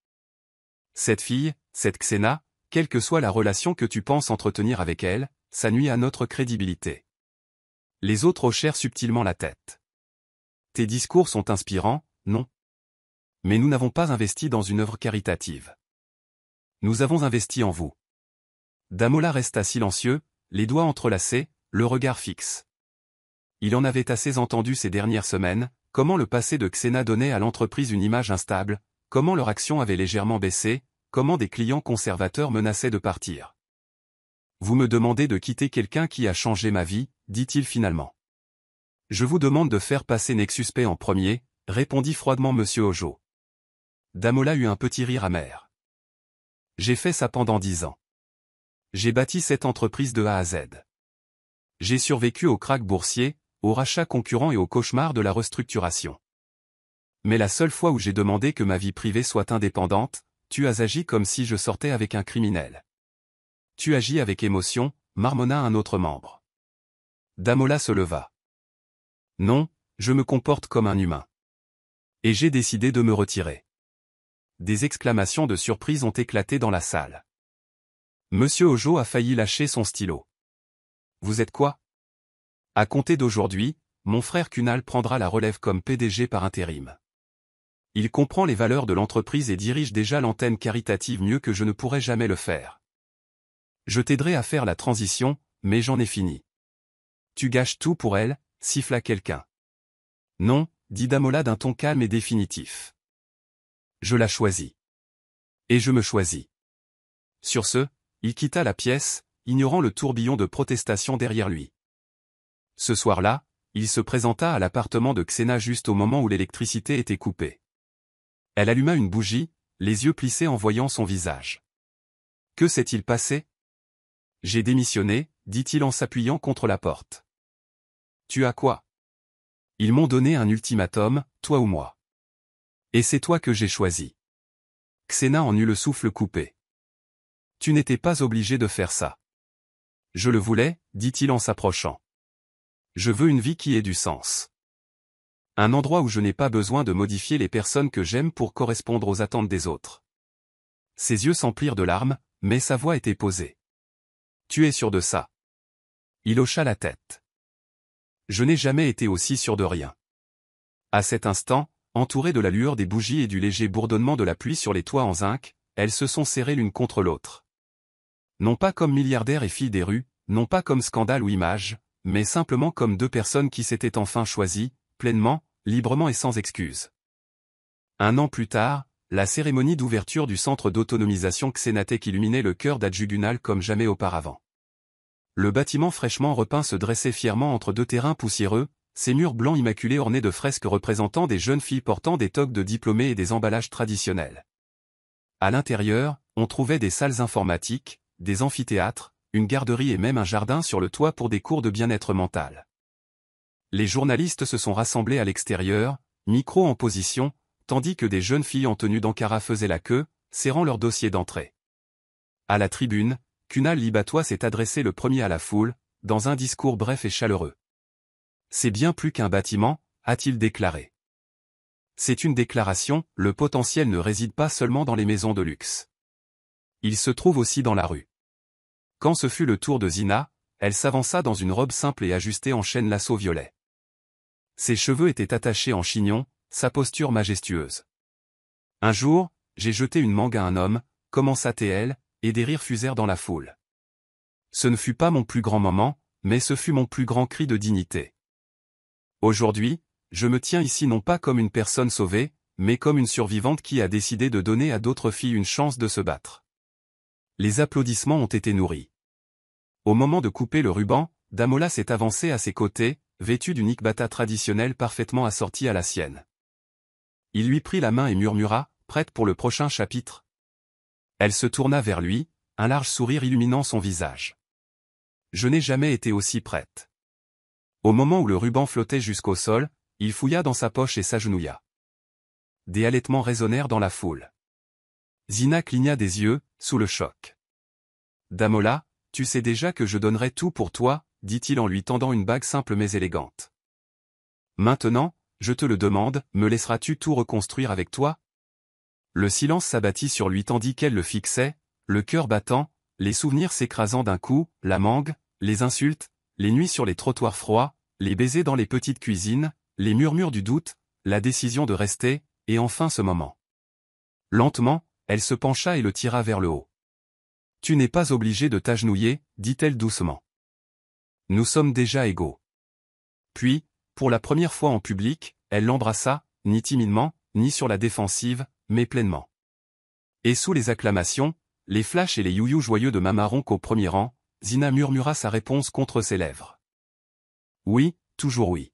Cette fille, cette Xena, quelle que soit la relation que tu penses entretenir avec elle, ça nuit à notre crédibilité. Les autres hochèrent subtilement la tête. Tes discours sont inspirants, non? Mais nous n'avons pas investi dans une œuvre caritative. Nous avons investi en vous. Damola resta silencieux, les doigts entrelacés, le regard fixe. Il en avait assez entendu ces dernières semaines, comment le passé de Xena donnait à l'entreprise une image instable, comment leur action avait légèrement baissé, comment des clients conservateurs menaçaient de partir. Vous me demandez de quitter quelqu'un qui a changé ma vie, dit-il finalement. Je vous demande de faire passer Nexus Pay en premier, répondit froidement Monsieur Ojo. Damola eut un petit rire amer. J'ai fait ça pendant 10 ans. J'ai bâti cette entreprise de A à Z. J'ai survécu au krach boursier, aux rachats concurrents et au cauchemar de la restructuration. Mais la seule fois où j'ai demandé que ma vie privée soit indépendante, tu as agi comme si je sortais avec un criminel. Tu agis avec émotion, marmonna un autre membre. Damola se leva. Non, je me comporte comme un humain. Et j'ai décidé de me retirer. Des exclamations de surprise ont éclaté dans la salle. Monsieur Ojo a failli lâcher son stylo. Vous êtes quoi? À compter d'aujourd'hui, mon frère Kunal prendra la relève comme PDG par intérim. Il comprend les valeurs de l'entreprise et dirige déjà l'antenne caritative mieux que je ne pourrais jamais le faire. Je t'aiderai à faire la transition, mais j'en ai fini. Tu gâches tout pour elle, siffla quelqu'un. Non, dit Damola d'un ton calme et définitif. Je la choisis. Et je me choisis. Sur ce, il quitta la pièce, ignorant le tourbillon de protestations derrière lui. Ce soir-là, il se présenta à l'appartement de Xena juste au moment où l'électricité était coupée. Elle alluma une bougie, les yeux plissés en voyant son visage. « Que s'est-il passé ? » « J'ai démissionné, dit-il en s'appuyant contre la porte. »« Tu as quoi ? » ?»« Ils m'ont donné un ultimatum, toi ou moi. Et c'est toi que j'ai choisi. » Xena en eut le souffle coupé. « Tu n'étais pas obligé de faire ça. »« Je le voulais, dit-il en s'approchant. Je veux une vie qui ait du sens. Un endroit où je n'ai pas besoin de modifier les personnes que j'aime pour correspondre aux attentes des autres. » Ses yeux s'emplirent de larmes, mais sa voix était posée. « Tu es sûr de ça ?» Il hocha la tête. « Je n'ai jamais été aussi sûr de rien. » À cet instant, entourées de la lueur des bougies et du léger bourdonnement de la pluie sur les toits en zinc, elles se sont serrées l'une contre l'autre. Non pas comme milliardaires et filles des rues, non pas comme scandale ou image, mais simplement comme deux personnes qui s'étaient enfin choisies, pleinement, librement et sans excuse. Un an plus tard, la cérémonie d'ouverture du centre d'autonomisation Xenatech illuminait le cœur d'Adjugunal comme jamais auparavant. Le bâtiment fraîchement repeint se dressait fièrement entre deux terrains poussiéreux, ses murs blancs immaculés ornés de fresques représentant des jeunes filles portant des toques de diplômés et des emballages traditionnels. À l'intérieur, on trouvait des salles informatiques, des amphithéâtres, une garderie et même un jardin sur le toit pour des cours de bien-être mental. Les journalistes se sont rassemblés à l'extérieur, micro en position, tandis que des jeunes filles en tenue d'ankara faisaient la queue, serrant leur dossier d'entrée. À la tribune, Kunal Libatois s'est adressé le premier à la foule, dans un discours bref et chaleureux. « C'est bien plus qu'un bâtiment, a-t-il déclaré. C'est une déclaration, le potentiel ne réside pas seulement dans les maisons de luxe. Il se trouve aussi dans la rue. » Quand ce fut le tour de Zina, elle s'avança dans une robe simple et ajustée en chêne lasso violet. Ses cheveux étaient attachés en chignon, sa posture majestueuse. « Un jour, j'ai jeté une mangue à un homme, » commença-t-elle, et des rires fusèrent dans la foule. « Ce ne fut pas mon plus grand moment, mais ce fut mon plus grand cri de dignité. Aujourd'hui, je me tiens ici non pas comme une personne sauvée, mais comme une survivante qui a décidé de donner à d'autres filles une chance de se battre. » Les applaudissements ont été nourris. Au moment de couper le ruban, Damola s'est avancée à ses côtés, vêtue d'une ikbata traditionnelle parfaitement assortie à la sienne. Il lui prit la main et murmura, prête pour le prochain chapitre. Elle se tourna vers lui, un large sourire illuminant son visage. Je n'ai jamais été aussi prête. Au moment où le ruban flottait jusqu'au sol, il fouilla dans sa poche et s'agenouilla. Des halètements résonnèrent dans la foule. Zina cligna des yeux, sous le choc. Damola, tu sais déjà que je donnerai tout pour toi, dit-il en lui tendant une bague simple mais élégante. Maintenant, je te le demande, me laisseras-tu tout reconstruire avec toi? Le silence s'abattit sur lui tandis qu'elle le fixait, le cœur battant, les souvenirs s'écrasant d'un coup, la mangue, les insultes, les nuits sur les trottoirs froids, les baisers dans les petites cuisines, les murmures du doute, la décision de rester, et enfin ce moment. Lentement, elle se pencha et le tira vers le haut. « Tu n'es pas obligé de t'agenouiller, dit-elle doucement. Nous sommes déjà égaux. » Puis, pour la première fois en public, elle l'embrassa, ni timidement, ni sur la défensive, mais pleinement. Et sous les acclamations, les flashs et les youyous joyeux de Mamaronk au premier rang, Zina murmura sa réponse contre ses lèvres. « Oui, toujours oui. »